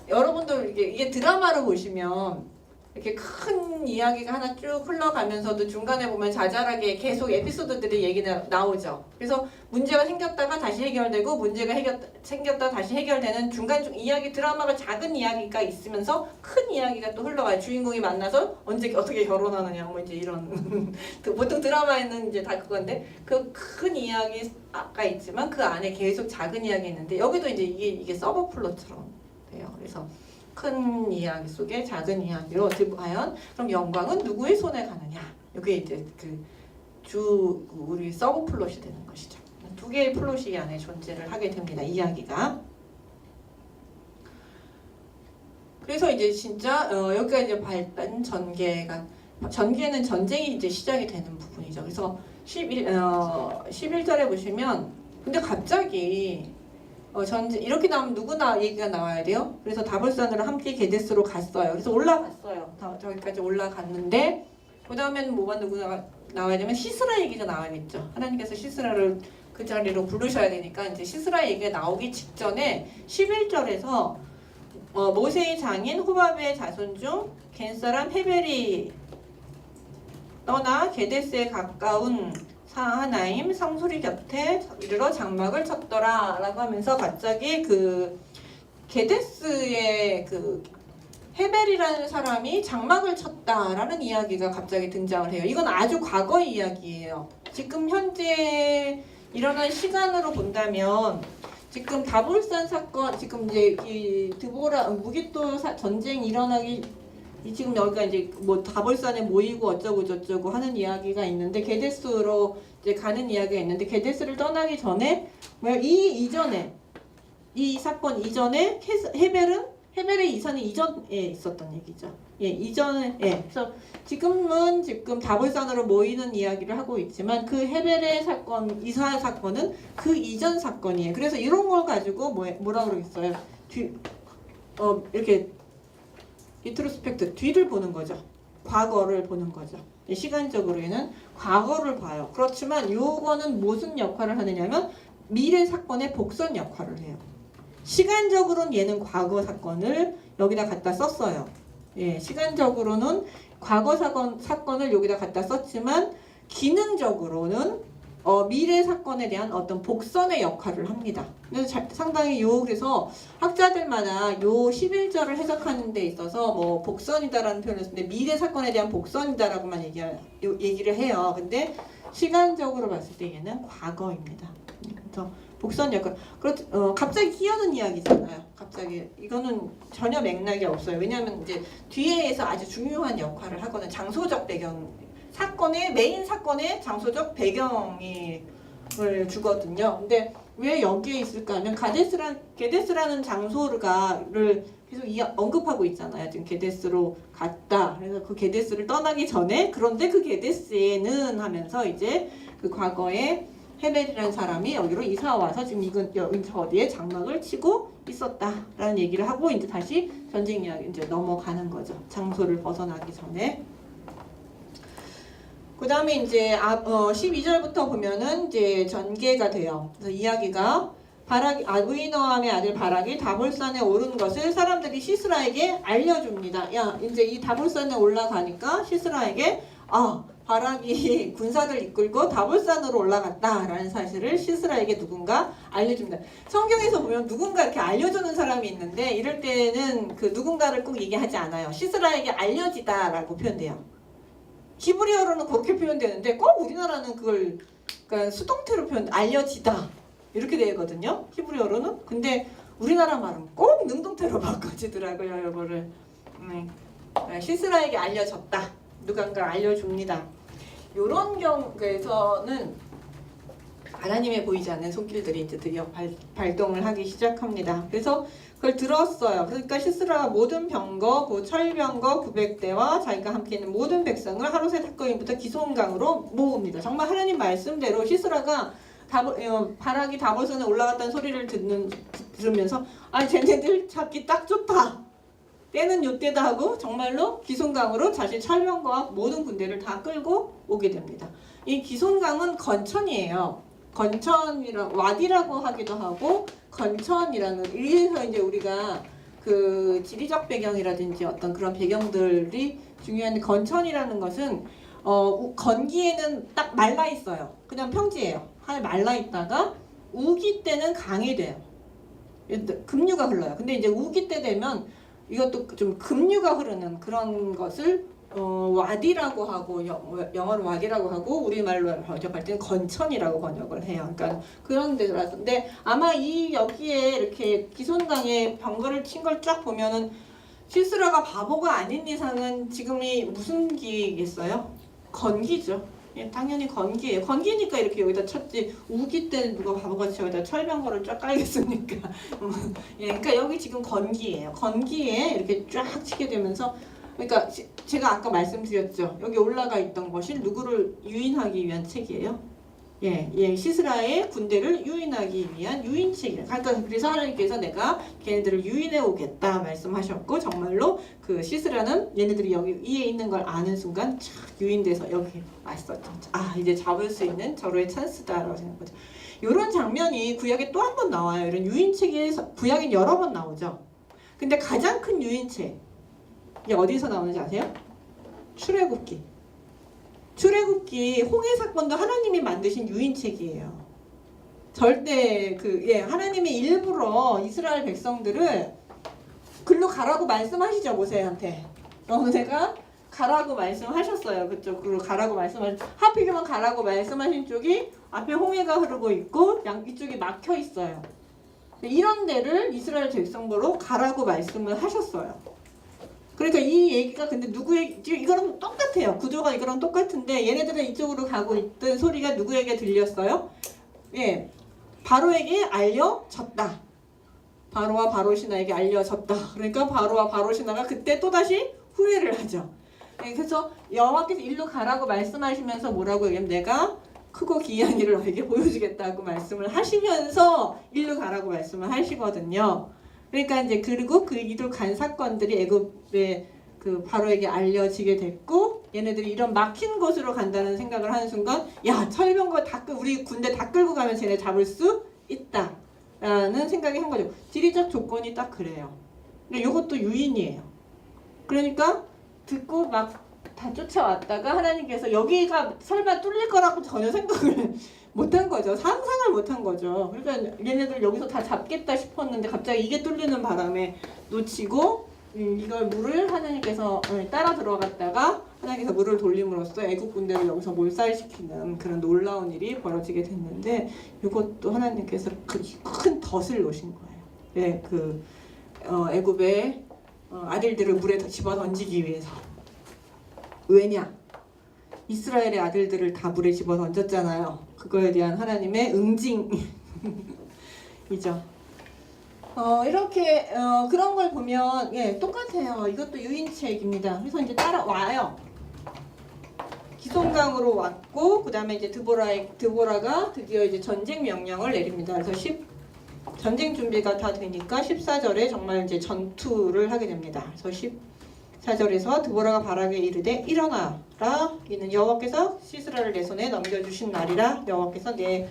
여러분들 이게 드라마로 보시면 이렇게 큰 이야기가 하나 쭉 흘러가면서도 중간에 보면 자잘하게 계속 에피소드들이 얘기가 나오죠. 그래서 문제가 생겼다가 다시 해결되고 문제가 생겼다 다시 해결되는 중간 이야기 드라마가 작은 이야기가 있으면서 큰 이야기가 또 흘러가요. 주인공이 만나서 어떻게 결혼하느냐 뭐 이제 이런 보통 드라마에는 이제 다 그건데 그 큰 이야기가 있지만 그 안에 계속 작은 이야기 있는데 여기도 이제 이게 서브 플롯처럼 돼요. 그래서 큰 이야기 속에 작은 이야기로 과연 그럼 영광은 누구의 손에 가느냐? 이게 이제 우리 서브 플롯이 되는 것이죠. 두 개의 플롯이 안에 존재를 하게 됩니다. 이야기가. 그래서 이제 진짜 여기가 이제 발단 전개는 전쟁이 이제 시작이 되는 부분이죠. 그래서 11절에 보시면 근데 갑자기 이렇게 나오면 누구나 얘기가 나와야 돼요. 그래서 다볼산으로 함께 게데스로 갔어요. 그래서 올라갔어요. 저기까지 올라갔는데 그 다음에는 뭐가 누구나 나와야 되면 시스라 얘기가 나와야겠죠. 하나님께서 시스라를 그 자리로 부르셔야 되니까 이제 시스라 얘기가 나오기 직전에 11절에서 모세의 장인 호밥의 자손 중 겐사람 헤벨이 떠나 게데스에 가까운 사하나임 상소리 곁에 이르러 장막을 쳤더라 라고 하면서 갑자기 그 게데스의 그 헤벨이라는 사람이 장막을 쳤다라는 이야기가 갑자기 등장을 해요. 이건 아주 과거의 이야기예요. 지금 현재 일어난 시간으로 본다면 지금 다볼산 사건, 지금 이제 이 드보라 무기토 전쟁 일어나기 지금 여기가 이제 뭐 다볼산에 모이고 어쩌고 저쩌고 하는 이야기가 있는데 게데스로 이제 가는 이야기가 있는데 게데스를 떠나기 전에 이 사건 이전에 헤벨의 이산이 이전에 있었던 얘기죠. 이전에 그래서 지금 다볼산으로 모이는 이야기를 하고 있지만 그 헤벨의 사건 이사 사건은 그 이전 사건이에요. 그래서 이런 걸 가지고 뭐라 그러겠어요? 이렇게 리트로스펙트 뒤를 보는 거죠. 과거를 보는 거죠. 시간적으로는 과거를 봐요. 그렇지만 요거는 무슨 역할을 하느냐면 미래 사건의 복선 역할을 해요. 시간적으로는 얘는 과거 사건을 여기다 갖다 썼어요. 시간적으로는 과거 사건을 여기다 갖다 썼지만 기능적으로는 미래 사건에 대한 어떤 복선의 역할을 합니다. 그래서 상당히 그래서 학자들마다 요 11절을 해석하는 데 있어서 뭐 복선이다라는 표현을 쓰는데 미래 사건에 대한 복선이다라고만 얘기를 해요. 근데 시간적으로 봤을 때 얘는 과거입니다. 그래서 복선 역할. 갑자기 끼어든 이야기잖아요. 갑자기 이거는 전혀 맥락이 없어요. 왜냐하면 이제 뒤에서 아주 중요한 역할을 하거든. 장소적 배경. 메인 사건의 장소적 배경을 주거든요. 근데 왜 여기에 있을까 하면 게데스라는 장소를 계속 언급하고 있잖아요. 지금 게데스로 갔다. 그래서 그 게데스를 떠나기 전에 그런데 그 게데스에는 하면서 이제 그 과거에 헤벨이라는 사람이 여기로 이사 와서 지금 여기 저 어디에 장막을 치고 있었다라는 얘기를 하고 이제 다시 전쟁 이야기 이제 넘어가는 거죠. 장소를 벗어나기 전에. 그 다음에 이제 12절부터 보면은 이제 전개가 돼요. 그래서 이야기가 아브이노함의 아들 바락이 다볼산에 오른 것을 사람들이 시스라에게 알려줍니다. 야, 이제 이 다볼산에 올라가니까 시스라에게 바락이 군사를 이끌고 다볼산으로 올라갔다라는 사실을 시스라에게 누군가 알려줍니다. 성경에서 보면 누군가 이렇게 알려주는 사람이 있는데 이럴 때는 그 누군가를 꼭 얘기하지 않아요. 시스라에게 알려지다라고 표현돼요. 히브리어로는 그렇게 표현되는데 꼭 우리나라는 그걸 그러니까 수동태로 알려지다 이렇게 되거든요. 히브리어로는. 근데 우리나라 말은 꼭 능동태로 바꿔지더라고요. 이거를 시스라에게 알려졌다. 누군가 알려줍니다. 이런 경우에서는 하나님의 보이지 않는 손길들이 이제 드디어 발동을 하기 시작합니다. 그래서 그걸 들었어요. 그러니까 시스라가 모든 병거, 그 철병거 900대와 자기가 함께 있는 모든 백성을 하루세 닷거인부터 기손강으로 모읍니다. 정말 하나님 말씀대로 시스라가 바락이 다볼산에 올라갔다는 소리를 들으면서 쟤네들 잡기 딱 좋다. 때는 요때다 하고 정말로 기손강으로 자신 철병거와 모든 군대를 다 끌고 오게 됩니다. 이 기손강은 건천이에요. 건천이라고 와디라고 하기도 하고 건천이라는 이래서 이제 우리가 그 지리적 배경이라든지 어떤 그런 배경들이 중요한데 건천이라는 것은 건기에는 딱 말라 있어요. 그냥 평지예요. 말라 있다가 우기 때는 강이 돼요. 급류가 흘러요. 근데 이제 우기 때 되면 이것도 좀 급류가 흐르는 그런 것을 와디라고 하고 영어로 와디라고 하고 우리말로 번역할 때는 건천이라고 번역을 해요. 그러니까 그런 데라서 근데 아마 여기에 이렇게 기손강에 병거를 친 걸 쫙 보면은 시스라가 바보가 아닌 이상은 지금이 무슨 기겠어요? 건기죠. 예, 당연히 건기예요. 건기니까 이렇게 여기다 쳤지. 우기 때 누가 바보같이 여기다 철병거를 쫙 깔겠습니까? 예, 그러니까 여기 지금 건기예요. 건기에 이렇게 쫙 치게 되면서 그러니까 제가 아까 말씀드렸죠. 여기 올라가 있던 것이 누구를 유인하기 위한 책이에요. 예, 시스라의 군대를 유인하기 위한 유인책이에요. 그러니까 그래서 하나님께서 내가 걔네들을 유인해 오겠다 말씀하셨고 정말로 그 시스라는 얘네들이 여기 위에 있는 걸 아는 순간 촥 유인돼서 여기 왔었죠. 이제 잡을 수 있는 절호의 찬스다라고 생각하죠. 이런 장면이 구약에 또 한 번 나와요. 이런 유인책이 구약엔 여러 번 나오죠. 근데 가장 큰 유인책 이게 어디서 나오는지 아세요? 출애굽기. 출애굽기 홍해 사건도 하나님이 만드신 유인책이에요. 절대 하나님이 일부러 이스라엘 백성들을 글로 가라고 말씀하시죠. 모세한테. 모세가 가라고 말씀하셨어요. 그쪽으로 가라고 하필이면 가라고 말씀하신 쪽이 앞에 홍해가 흐르고 있고 이쪽이 막혀 있어요. 이런 데를 이스라엘 백성으로 가라고 말씀을 하셨어요. 그러니까 이 얘기가 근데 이거랑 똑같아요. 구조가 이거랑 똑같은데 얘네들은 이쪽으로 가고 있던 소리가 누구에게 들렸어요? 예, 바로에게 알려졌다. 바로와 바로시나에게 알려졌다. 그러니까 바로와 바로시나가 그때 또다시 후회를 하죠. 예, 그래서 여호와께서 일로 가라고 말씀하시면서 뭐라고 얘기하면 내가 크고 기이한 일을 너에게 보여주겠다고 말씀을 하시면서 일로 가라고 말씀을 하시거든요. 그러니까 이제 그리고 그 이들 간 사건들이 애굽의 그 바로에게 알려지게 됐고 얘네들이 이런 막힌 곳으로 간다는 생각을 하는 순간 철병거 우리 군대 다 끌고 가면 쟤네 잡을 수 있다라는 생각이 한 거죠. 지리적 조건이 딱 그래요. 근데 이것도 유인이에요. 그러니까 듣고 막 다 쫓아왔다가 하나님께서 여기가 설마 뚫릴 거라고 전혀 생각을 못한 거죠. 상상을 못한 거죠. 그러니까 얘네들 여기서 다 잡겠다 싶었는데 갑자기 이게 뚫리는 바람에 놓치고 이걸 물을 하나님께서 따라 들어갔다가 하나님께서 물을 돌림으로써 애국 군대를 여기서 몰살시키는 그런 놀라운 일이 벌어지게 됐는데 이것도 하나님께서 큰 덫을 놓으신 거예요. 예, 애국의 아들들을 물에 집어 던지기 위해서. 왜냐? 이스라엘의 아들들을 다 물에 집어 던졌잖아요. 그거에 대한 하나님의 응징이죠. 이렇게 그런 걸 보면 똑같아요. 이것도 유인책입니다. 그래서 이제 따라와요. 기손강으로 왔고 그 다음에 이제 드보라가 드디어 이제 전쟁 명령을 내립니다. 그래서 전쟁 준비가 다 되니까 14절에 정말 이제 전투를 하게 됩니다. 그래서 14절에서 드보라가 바락에 이르되 일어나라. 이는 여호와께서 시스라를 내 손에 넘겨주신 날이라. 여호와께서 내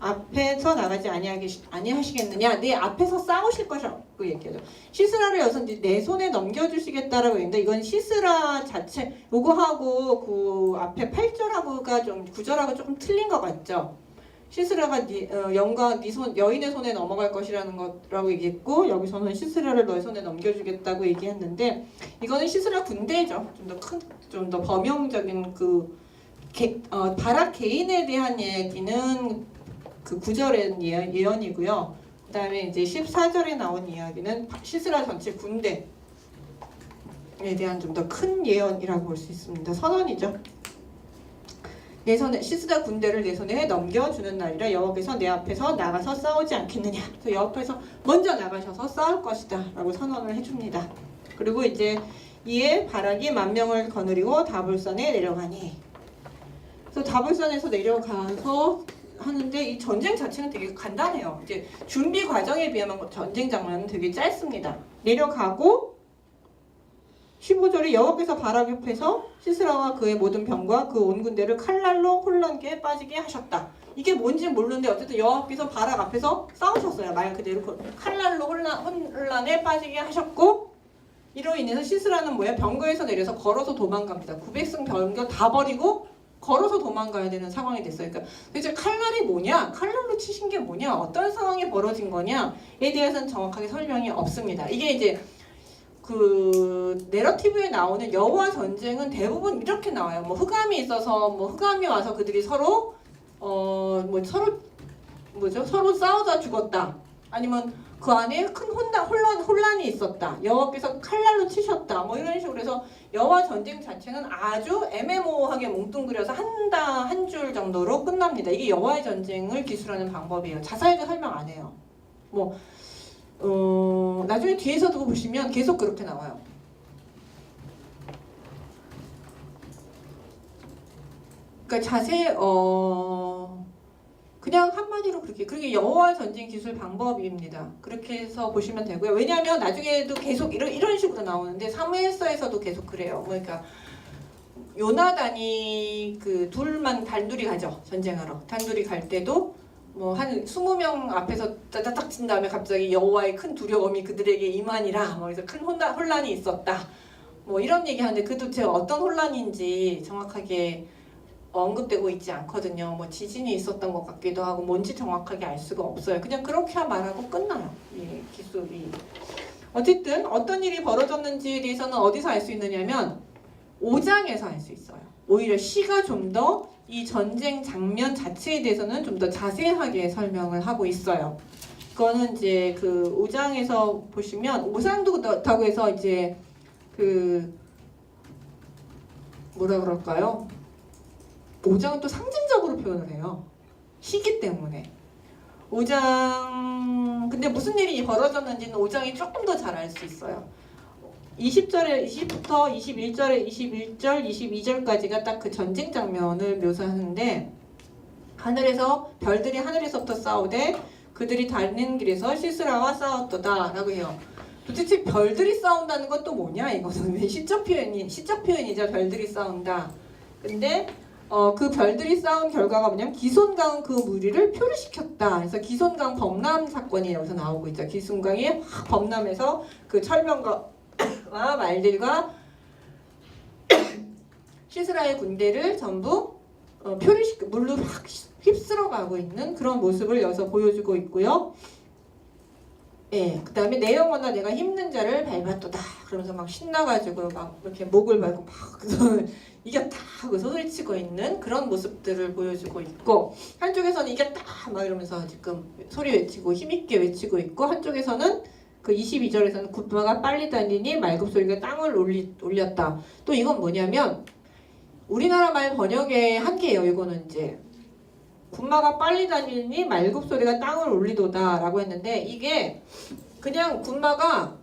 앞에서 나가지 아니하시겠느냐. 내 앞에서 싸우실 것이라고 얘기하죠. 시스라를 여기서 이제 내 손에 넘겨주시겠다라고 했는데 이건 시스라 자체 요거하고 그 앞에 8절하고가 좀 9절하고 조금 틀린 것 같죠. 시스라가 영광 네 손 여인의 손에 넘어갈 것이라는 거라고 얘기했고 여기서는 시스라를 너의 손에 넘겨주겠다고 얘기했는데 이거는 시스라 군대죠. 좀 더 큰, 좀 더 범용적인 바락 개인에 대한 얘기는 그 9절의 예언이고요. 그 다음에 이제 14절에 나온 이야기는 시스라 전체 군대에 대한 좀 더 큰 예언이라고 볼 수 있습니다. 선언이죠. 내 손에 시스라 군대를 내 손에 넘겨주는 날이라 여호와께서 내 앞에서 나가서 싸우지 않겠느냐. 그래서 여호와께서 먼저 나가셔서 싸울 것이다 라고 선언을 해줍니다. 그리고 이제 이에 바락이 10,000명을 거느리고 다볼산에 내려가니 그래서 다볼산에서 내려가서 하는데 이 전쟁 자체는 되게 간단해요. 이제 준비 과정에 비하면 전쟁 장면은 되게 짧습니다. 내려가고 15절에 여호와께서 바락 옆에서 시스라와 그의 모든 병과 그 온 군대를 칼날로 혼란기에 빠지게 하셨다. 이게 뭔지 모르는데 어쨌든 여호와께서 바락 앞에서 싸우셨어요. 말 그대로 칼날로 혼란에 빠지게 하셨고 이로 인해서 시스라는 뭐야? 병거에서 내려서 걸어서 도망갑니다. 900승 병거 다 버리고 걸어서 도망가야 되는 상황이 됐어요. 그러니까 도대체 칼날이 뭐냐? 칼날로 치신 게 뭐냐? 어떤 상황이 벌어진 거냐에 대해서는 정확하게 설명이 없습니다. 이게 이제 그 내러티브에 나오는 여호와 전쟁은 대부분 이렇게 나와요. 뭐 흑암이 있어서 뭐 흑암이 와서 그들이 서로 서로 싸우다 죽었다. 아니면 그 안에 큰 혼란이 있었다. 여호와께서 칼날로 치셨다. 뭐 이런 식으로 해서 여호와 전쟁 자체는 아주 애매모호하게 뭉뚱그려서 한 줄 정도로 끝납니다. 이게 여호와의 전쟁을 기술하는 방법이에요. 자세하게 설명 안 해요. 나중에 뒤에서도 보시면 계속 그렇게 나와요. 그러니까 그냥 한마디로 그렇게 여호와 전쟁 기술 방법입니다. 그렇게 해서 보시면 되고요. 왜냐하면 나중에도 계속 이런 식으로 나오는데 사무엘서에서도 계속 그래요. 그러니까 요나단이 그 둘만 단둘이 가죠. 전쟁하러. 단둘이 갈 때도 뭐 한 20명 앞에서 따닥 친 다음에 갑자기 여호와의 큰 두려움이 그들에게 임하니라. 뭐 그래서 큰 혼란이 있었다. 뭐 이런 얘기하는데 그 도대체 어떤 혼란인지 정확하게 언급되고 있지 않거든요. 뭐 지진이 있었던 것 같기도 하고 뭔지 정확하게 알 수가 없어요. 그냥 그렇게 말하고 끝나요. 이 기술이. 어쨌든 어떤 일이 벌어졌는지에 대해서는 어디서 알 수 있느냐면 5장에서 알 수 있어요. 오히려 시가 좀 더 이 전쟁 장면 자체에 대해서는 좀 더 자세하게 설명을 하고 있어요. 그거는 이제 그 5장에서 보시면 오상도 그렇다고 해서 이제 그 뭐라 그럴까요? 5장은 또 상징적으로 표현을 해요. 시기 때문에. 5장 근데 무슨 일이 벌어졌는지는 5장이 조금 더 잘 알 수 있어요. 20절에 20부터 21절에 21절, 22절까지가 딱 그 전쟁 장면을 묘사하는데 하늘에서 별들이 하늘에서부터 싸우되 그들이 다니는 길에서 시스라와 싸웠도다 라고 해요. 도대체 별들이 싸운다는 건 또 뭐냐 이거는 시적 표현이죠. 별들이 싸운다. 근데 그 별들이 싸운 결과가 뭐냐면 기손강 그 무리를 표류시켰다. 그래서 기손강 범람 사건이 여기서 나오고 있죠. 기손강이 확 범람해서 그 철병과 말들과 시스라의 군대를 전부 물로 확 휩쓸어가고 있는 그런 모습을 여기서 보여주고 있고요. 예, 그 다음에 내 영혼아 내가 힘든 자를 밟았도다. 그러면서 막 신나가지고 막 이렇게 목을 밟고 막 이겼다 하고 소리치고 있는 그런 모습들을 보여주고 있고 한쪽에서는 이겼다 막 이러면서 지금 소리 외치고 힘있게 외치고 있고 한쪽에서는 그 22절에서는 군마가 빨리 달리니 말굽소리가 땅을 울렸다. 또 이건 뭐냐면 우리나라 말 번역의 한계예요. 이거는 이제 군마가 빨리 달리니 말굽소리가 땅을 울리도다 라고 했는데 이게 그냥 군마가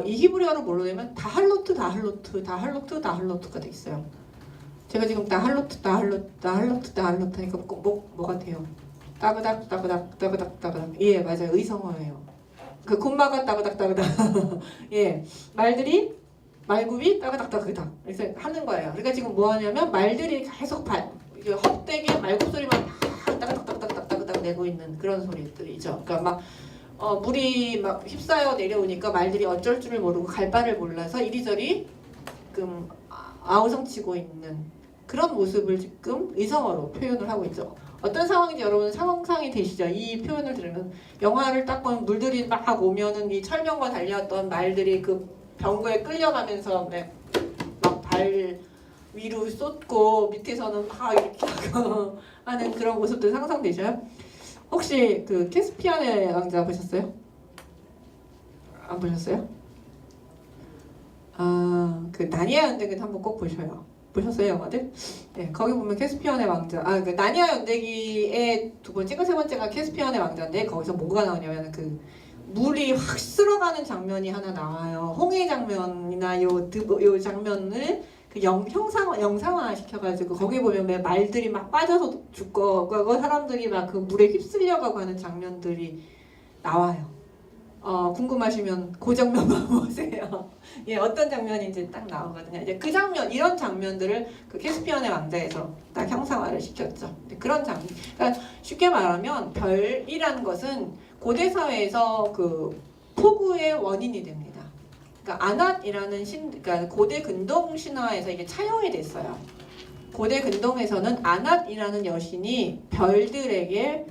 이 히브리어로 뭘로 되면 다할로트가 돼 있어요. 제가 지금 다할로트 하니까 뭐가 돼요? 따그닥 예 맞아요. 의성어예요. 그 군마가 따그닥 예 말굽이 따그닥 그래서 하는 거예요. 그러니까 지금 뭐 하냐면 말들이 계속 헛되게 말굽 소리만 따그닥 내고 있는 그런 소리들이죠. 그러니까 막 물이 막 휩싸여 내려오니까 말들이 어쩔 줄을 모르고 갈 바를 몰라서 이리저리 지금 아우성치고 있는 그런 모습을 지금 의성어로 표현을 하고 있죠. 어떤 상황인지 여러분 상상이 되시죠? 이 표현을 들으면 영화를 딱 보면 물들이 막 오면은 이 철병과 달려왔던 말들이 그 병거에 끌려가면서 막 발 위로 쏟고 밑에서는 막 이렇게 하고 하는 그런 모습들 상상되셔요? 혹시 그 캐스피안의 왕자 보셨어요? 안 보셨어요? 그 나니아 연대기는 한번 꼭 보셔요. 보셨어요, 영화들? 네, 거기 보면 캐스피안의 왕자. 그 나니아 연대기의 두 번째가 세 번째가 캐스피안의 왕자인데 거기서 뭐가 나오냐면 그 물이 확 쓸어가는 장면이 하나 나와요. 홍해 장면이나 요 장면을 그 영상화 시켜가지고 거기 보면 왜 말들이 막 빠져서 죽고 사람들이 막 그 물에 휩쓸려가고 하는 장면들이 나와요. 궁금하시면 그 장면만 보세요. 예, 어떤 장면인지 딱 나오거든요. 이제 그 장면, 이런 장면들을 그 캐스피안의 왕자에서 딱 형상화를 시켰죠. 그런 장면. 그러니까 쉽게 말하면 별이라는 것은 고대 사회에서 그 폭우의 원인이 됩니다. 그러니까 아낫이라는 그러니까 고대 근동 신화에서 이게 차용이 됐어요. 고대 근동에서는 아낫이라는 여신이 별들은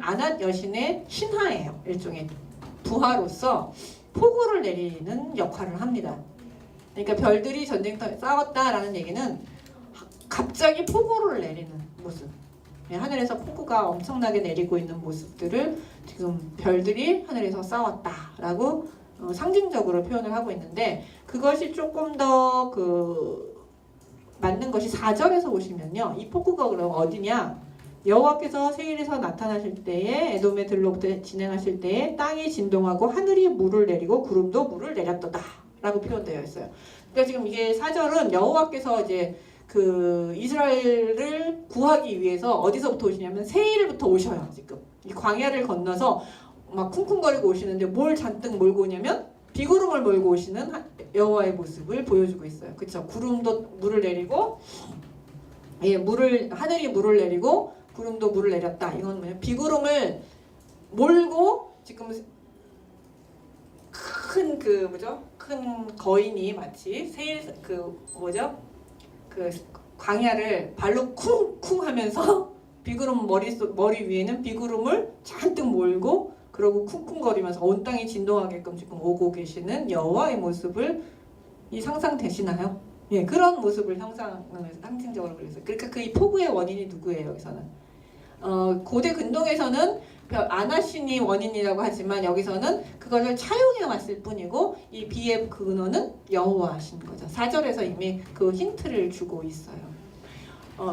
아낫 여신의 신하예요. 일종의 부하로서 폭우를 내리는 역할을 합니다. 그러니까 별들이 전쟁터에 싸웠다라는 얘기는 갑자기 폭우를 내리는 모습. 하늘에서 폭우가 엄청나게 내리고 있는 모습들을 지금 별들이 하늘에서 싸웠다라고 상징적으로 표현을 하고 있는데 그것이 조금 더 맞는 것이 4절에서 보시면요. 이 폭우가 그럼 어디냐? 여호와께서 세일에서 나타나실 때에 에돔에 들로부터 진행하실 때에 땅이 진동하고 하늘이 물을 내리고 구름도 물을 내렸도다 라고 표현되어 있어요. 그러니까 지금 이게 4절은 여호와께서 이제 그 이스라엘을 구하기 위해서 어디서부터 오시냐면 세일부터 오셔요. 지금 이 광야를 건너서 막 쿵쿵거리고 오시는데 뭘 잔뜩 몰고 오냐면 비구름을 몰고 오시는 여호와의 모습을 보여주고 있어요. 그렇죠? 구름도 물을 내리고 하늘이 물을 내리고 구름도 물을 내렸다. 이건 뭐냐? 비구름을 몰고 지금 큰 큰 거인이 마치 그 광야를 발로 쿵쿵 하면서 비구름 머리 위에는 비구름을 잔뜩 몰고 그러고 쿵쿵거리면서 온 땅이 진동하게끔 지금 오고 계시는 여호와의 모습을 상상되시나요? 예, 그런 모습을 상징적으로 그렸어요. 그러니까 그 이 폭우의 원인이 누구예요? 여기서는 고대 근동에서는 아나신이 원인이라고 하지만 여기서는 그것을 차용해 왔을 뿐이고 이 비의 근원은 여호와신 거죠. 4절에서 이미 그 힌트를 주고 있어요.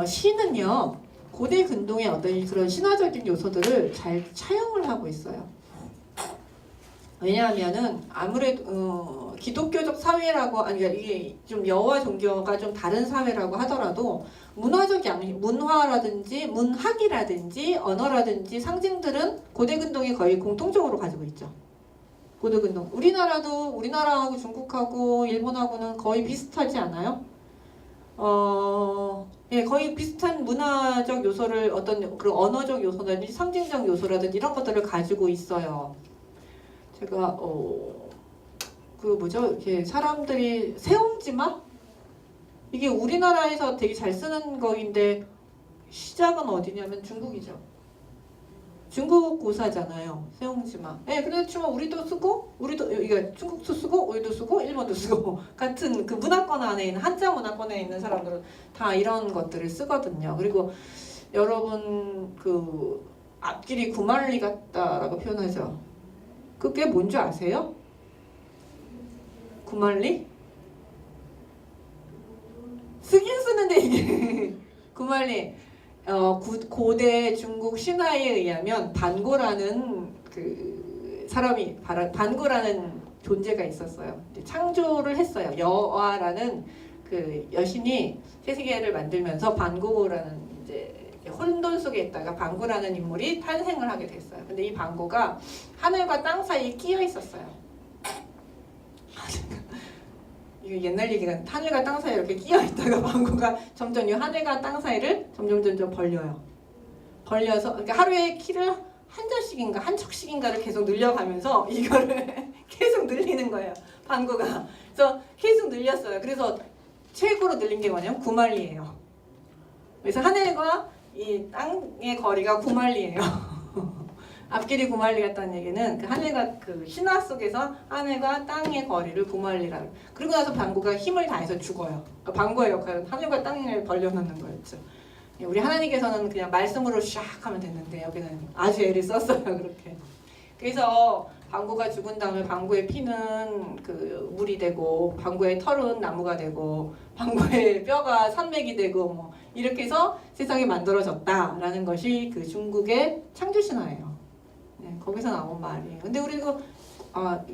시는요 고대 근동의 어떤 그런 신화적인 요소들을 잘 차용을 하고 있어요. 왜냐하면은 아무래도 기독교적 사회라고 그러니까 이게 좀 여호와 종교가 좀 다른 사회라고 하더라도 문화적 문화라든지 문학이라든지 언어라든지 상징들은 고대 근동이 거의 공통적으로 가지고 있죠. 고대 근동 우리나라하고 중국하고 일본하고는 거의 비슷하지 않아요? 예, 거의 비슷한 문화적 요소를 어떤 그런 언어적 요소라든지 상징적 요소라든지 이런 것들을 가지고 있어요. 제가 이렇게 사람들이 세옹지마? 이게 우리나라에서 되게 잘 쓰는 거인데 시작은 어디냐면 중국이죠. 중국 고사잖아요. 세옹지마. 예, 그렇지만 우리도 쓰고 이게 중국도 쓰고 우리도 쓰고 일본도 쓰고 같은 그 문화권 안에 있는 한자 문화권에 있는 사람들은 다 이런 것들을 쓰거든요. 그리고 여러분 그 앞길이 구말리 같다라고 표현하죠. 그게 뭔지 아세요? 구말리? 쓰긴 쓰는데 이게 구말리 고대 중국 신화에 의하면 반고라는 그 사람이 반고라는 존재가 있었어요. 창조를 했어요. 여와라는 그 여신이 세계를 만들면서 반고라는 이제 혼돈 속에 있다가 반고라는 인물이 탄생을 하게 됐어요. 근데 이 반고가 하늘과 땅 사이에 끼어 있었어요. 이게 옛날 얘기가 하늘과 땅 사이에 이렇게 끼어 있다가 반고가 점점 이 하늘과 땅 사이를 점점 벌려요. 벌려서 그러니까 하루에 키를 한 절씩인가 한 척씩인가를 계속 늘려가면서 이거를 계속 늘리는 거예요. 방구가. 그래서 계속 늘렸어요. 그래서 최고로 늘린 게 뭐냐면 9마일리예요. 그래서 하늘과 이 땅의 거리가 9마일리예요. 앞길이 9마일리 같다는 얘기는 그 하늘과 그 신화 속에서 하늘과 땅의 거리를 9마일리라고. 그리고 나서 방구가 힘을 다해서 죽어요. 그러니까 방구의 역할은 하늘과 땅을 벌려놓는 거였죠. 우리 하나님께서는 그냥 말씀으로 샥 하면 됐는데 여기는 아주 애를 썼어요. 그렇게. 그래서 방구가 죽은 다음에 방구의 피는 그 물이 되고 방구의 털은 나무가 되고 방구의 뼈가 산맥이 되고 뭐 이렇게 해서 세상이 만들어졌다라는 것이 그 중국의 창조 신화예요. 네, 거기서 나온 말이에요. 근데 우리도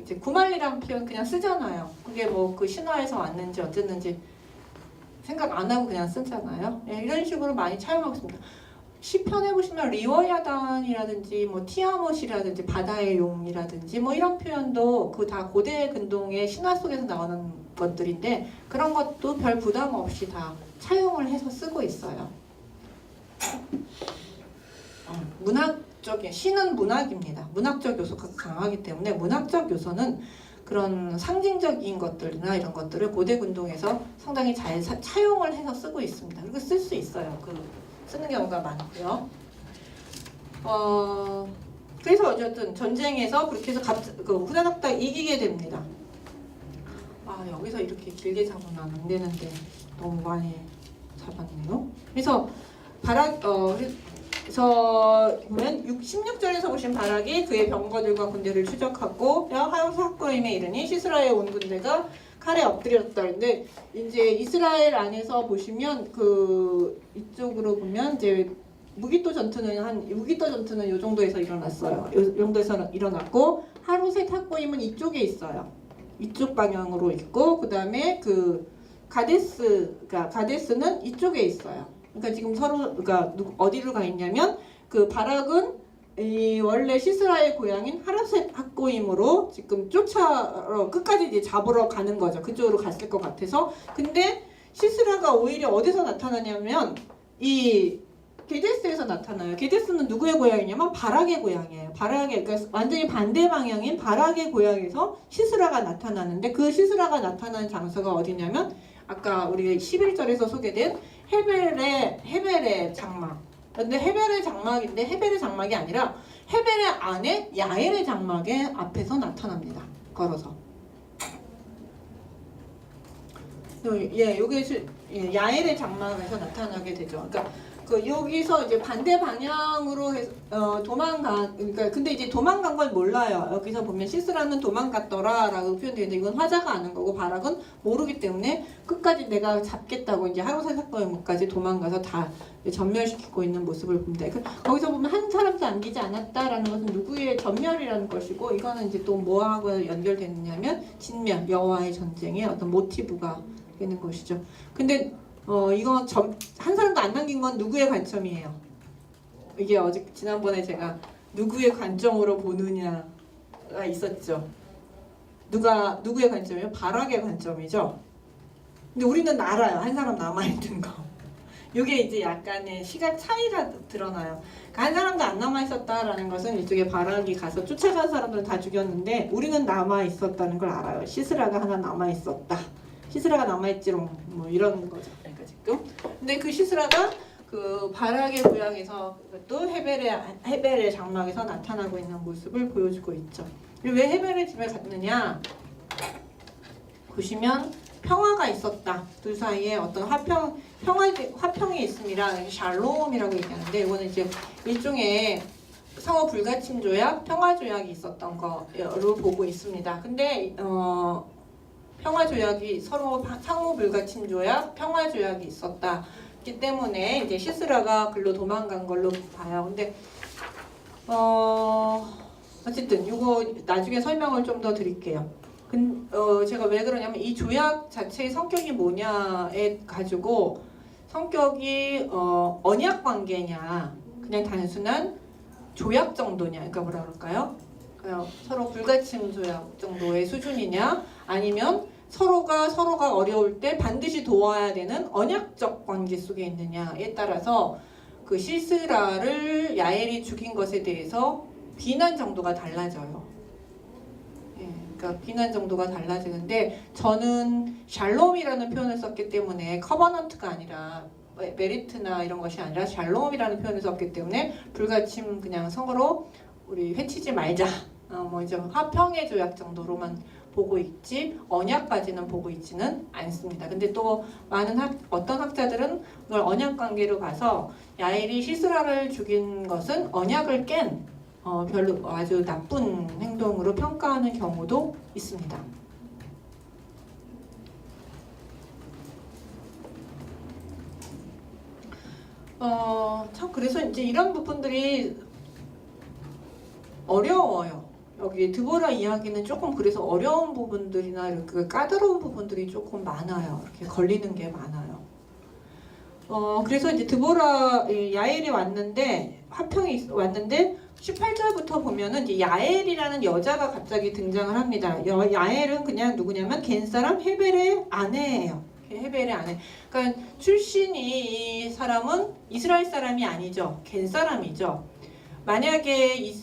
이제 구말리라는 표현 그냥 쓰잖아요. 그게 뭐 그 신화에서 왔는지 어쨌는지 생각 안 하고 그냥 쓰잖아요. 네, 이런 식으로 많이 차용하고 있습니다. 시편에 보시면 리워야단이라든지 뭐 티아못이라든지 바다의 용이라든지 뭐 이런 표현도 그 다 고대 근동의 신화 속에서 나오는 것들인데 그런 것도 별 부담 없이 다 차용을 해서 쓰고 있어요. 문학적인 시는 문학입니다. 문학적 요소가 강하기 때문에 문학적 요소는 그런 상징적인 것들이나 이런 것들을 고대 근동에서 상당히 잘 차용을 해서 쓰고 있습니다. 그리고 쓸 수 있어요. 쓰는 경우가 많고요. 그래서 어쨌든 전쟁에서 그렇게 해서 후다닥다 이기게 됩니다. 여기서 이렇게 길게 잡으면 안 되는데 너무 많이 잡았네요. 그래서 그래서 보면 16절에서 보신 바락이 그의 병거들과 군대를 추적하고 하요사고임에 이르니 시스라에 온 군대가 칼에 엎드렸다. 근데 이제 이스라엘 안에서 보시면 이쪽으로 보면 이제 무기토 전투는 이 정도에서 일어났어요. 이 정도에서 일어났고 하루셋 학고임은 이쪽에 있어요. 이쪽 방향으로 있고 그다음에 가데스는 이쪽에 있어요. 그러니까 지금 서로 어디로 가 있냐면 바락은 원래 시스라의 고향인 하라셋 학고임으로 지금 끝까지 이제 잡으러 가는 거죠. 그쪽으로 갔을 것 같아서. 근데 시스라가 오히려 어디서 나타나냐면 이 게데스에서 나타나요. 게데스는 누구의 고향이냐면 바락의 고향이에요. 그러니까 완전히 반대 방향인 바락의 고향에서 시스라가 나타나는데 그 시스라가 나타나는 장소가 어디냐면 아까 우리가 11절에서 소개된 헤벨의 장막. 근데 헤벨의 장막인데 헤벨의 장막이 아니라 헤벨의 안에 야엘의 장막의 앞에서 나타납니다. 걸어서. 여기 야엘의 장막에서 나타나게 되죠. 그러니까 여기서 이제 반대 방향으로 해서 그러니까 근데 이제 도망간 걸 몰라요. 여기서 보면 시스라는 도망갔더라라고 표현되는데 이건 화자가 아는 거고 바락은 모르기 때문에 끝까지 내가 잡겠다고 이제 하루살 사건까지 도망가서 다 전멸시키고 있는 모습을 봅니다. 거기서 보면 한 사람도 남기지 않았다라는 것은 누구의 전멸이라는 것이고 이거는 이제 또 뭐하고 연결되느냐면 진멸 여호와의 전쟁의 어떤 모티브가 되는 것이죠. 근데 이거 한 사람도 안 남긴 건 누구의 관점이에요? 이게 지난번에 제가 누구의 관점으로 보느냐가 있었죠. 누구의 관점이에요? 바락의 관점이죠. 근데 우리는 알아요. 한 사람 남아있는 거. 이게 이제 약간의 시각 차이가 드러나요. 그러니까 한 사람도 안 남아있었다라는 것은 이쪽에 바락이 가서 쫓아간 사람들 다 죽였는데 우리는 남아있었다는 걸 알아요. 시스라가 하나 남아있었다. 시스라가 남아있지롱 뭐 이런 거죠. 그러니까 지금. 근데 그 시스라가 바락의 고향에서 또 헤벨의 장막에서 나타나고 있는 모습을 보여주고 있죠. 왜 헤벨의 집에 갔느냐? 보시면 평화가 있었다. 둘 사이에 어떤 화평이 있습니다. 샬롬이라고 얘기하는데 이거는 이제 일종의 상호 불가침 조약, 평화 조약이 있었던 거로 보고 있습니다. 근데 평화 조약이 서로 상호 불가침 조약, 평화 조약이 있었다기 때문에 이제 시스라가 글로 도망간 걸로 봐요. 근데 어쨌든 이거 나중에 설명을 좀 더 드릴게요. 제가 왜 그러냐면 이 조약 자체의 성격이 뭐냐에 가지고 성격이 언약 관계냐, 그냥 단순한 조약 정도냐, 그러니까 뭐라 그럴까요? 서로 불가침 조약 정도의 수준이냐, 아니면 서로가 어려울 때 반드시 도와야 되는 언약적 관계 속에 있느냐에 따라서 그 시스라를 야엘이 죽인 것에 대해서 비난 정도가 달라져요. 예, 그러니까 비난 정도가 달라지는데 저는 샬롬이라는 표현을 썼기 때문에 커버넌트가 아니라 메리트나 이런 것이 아니라 샬롬이라는 표현을 썼기 때문에 불가침 그냥 서로 우리 해치지 말자, 뭐 이제 화평의 조약 정도로만 보고 있지 언약까지는 보고 있지는 않습니다. 근데 또 많은 어떤 학자들은 그걸 언약 관계로 봐서 야엘이 시스라를 죽인 것은 언약을 깬 별로 아주 나쁜 행동으로 평가하는 경우도 있습니다. 참 그래서 이제 이런 부분들이 어려워요. 여기 드보라 이야기는 조금 그래서 어려운 부분들이나 이렇게 까다로운 부분들이 조금 많아요. 이렇게 걸리는 게 많아요. 그래서 이제 드보라 야엘이 왔는데 화평이 왔는데 18절부터 보면은 이제 야엘이라는 여자가 갑자기 등장을 합니다. 야엘은 그냥 누구냐면 겐사람 헤벨의 아내예요. 헤벨의 아내. 그러니까 출신이 이 사람은 이스라엘 사람이 아니죠. 겐 사람이죠. 만약에 이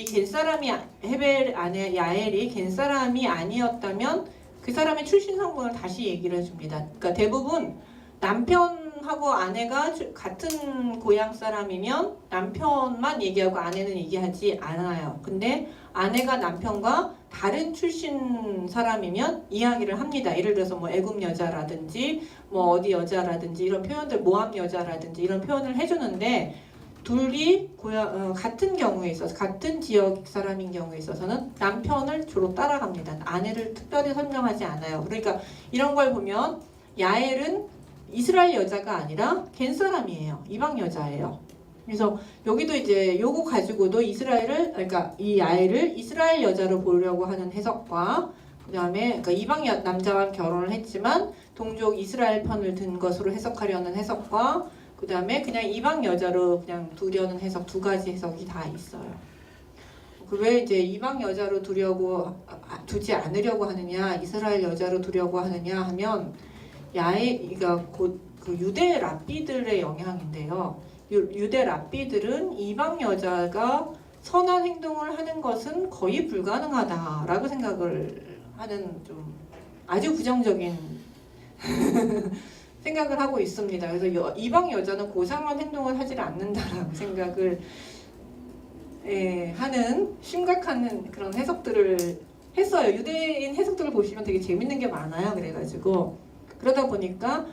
겐 사람이 헤벨 아내 야엘이 겐 사람이 아니었다면 그 사람의 출신 성분을 다시 얘기를 해줍니다. 그러니까 대부분 남편하고 아내가 같은 고향 사람이면 남편만 얘기하고 아내는 얘기하지 않아요. 근데 아내가 남편과 다른 출신 사람이면 이야기를 합니다. 예를 들어서 뭐 애굽 여자라든지 뭐 어디 여자라든지 이런 표현들 모압 여자라든지 이런 표현을 해주는데 둘이 같은 경우에 있어서 같은 지역 사람인 경우에 있어서는 남편을 주로 따라갑니다. 아내를 특별히 설명하지 않아요. 그러니까 이런 걸 보면 야엘은 이스라엘 여자가 아니라 겐 사람이에요. 이방 여자예요. 그래서 여기도 이제 요거 가지고도 그러니까 이 야엘을 이스라엘 여자로 보려고 하는 해석과 그다음에 그러니까 이방 남자와 결혼을 했지만 동족 이스라엘 편을 든 것으로 해석하려는 해석과 그다음에 그냥 이방 여자로 그냥 두려는 해석 두 가지 해석이 다 있어요. 왜 이제 이방 여자로 두지 않으려고 하느냐, 이스라엘 여자로 두려고 하느냐 하면 야엘이가 곧 그 유대 랍비들의 영향인데요. 유대 랍비들은 이방 여자가 선한 행동을 하는 것은 거의 불가능하다라고 생각을 하는 좀 아주 부정적인 생각을 하고 있습니다. 그래서 이방 여자는 고상한 행동을 하지 않는다라고 생각을 하는 심각한 그런 해석들을 했어요. 유대인 해석들을 보시면 되게 재밌는 게 많아요. 그래가지고 그러다 보니까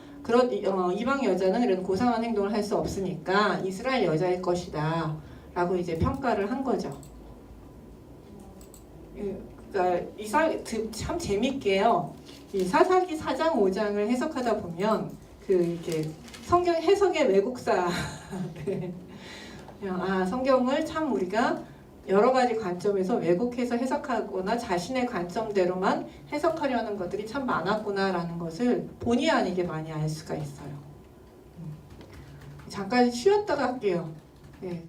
이방 여자는 이런 고상한 행동을 할 수 없으니까 이스라엘 여자일 것이다 라고 이제 평가를 한 거죠. 그러니까 참 재밌게요. 이 사사기 4장 5장을 해석하다 보면 이렇게 성경 해석의 왜곡사 성경을 참 우리가 여러 가지 관점에서 왜곡해서 해석하거나 자신의 관점대로만 해석하려는 것들이 참 많았구나라는 것을 본의 아니게 많이 알 수가 있어요. 잠깐 쉬었다가 할게요. 네.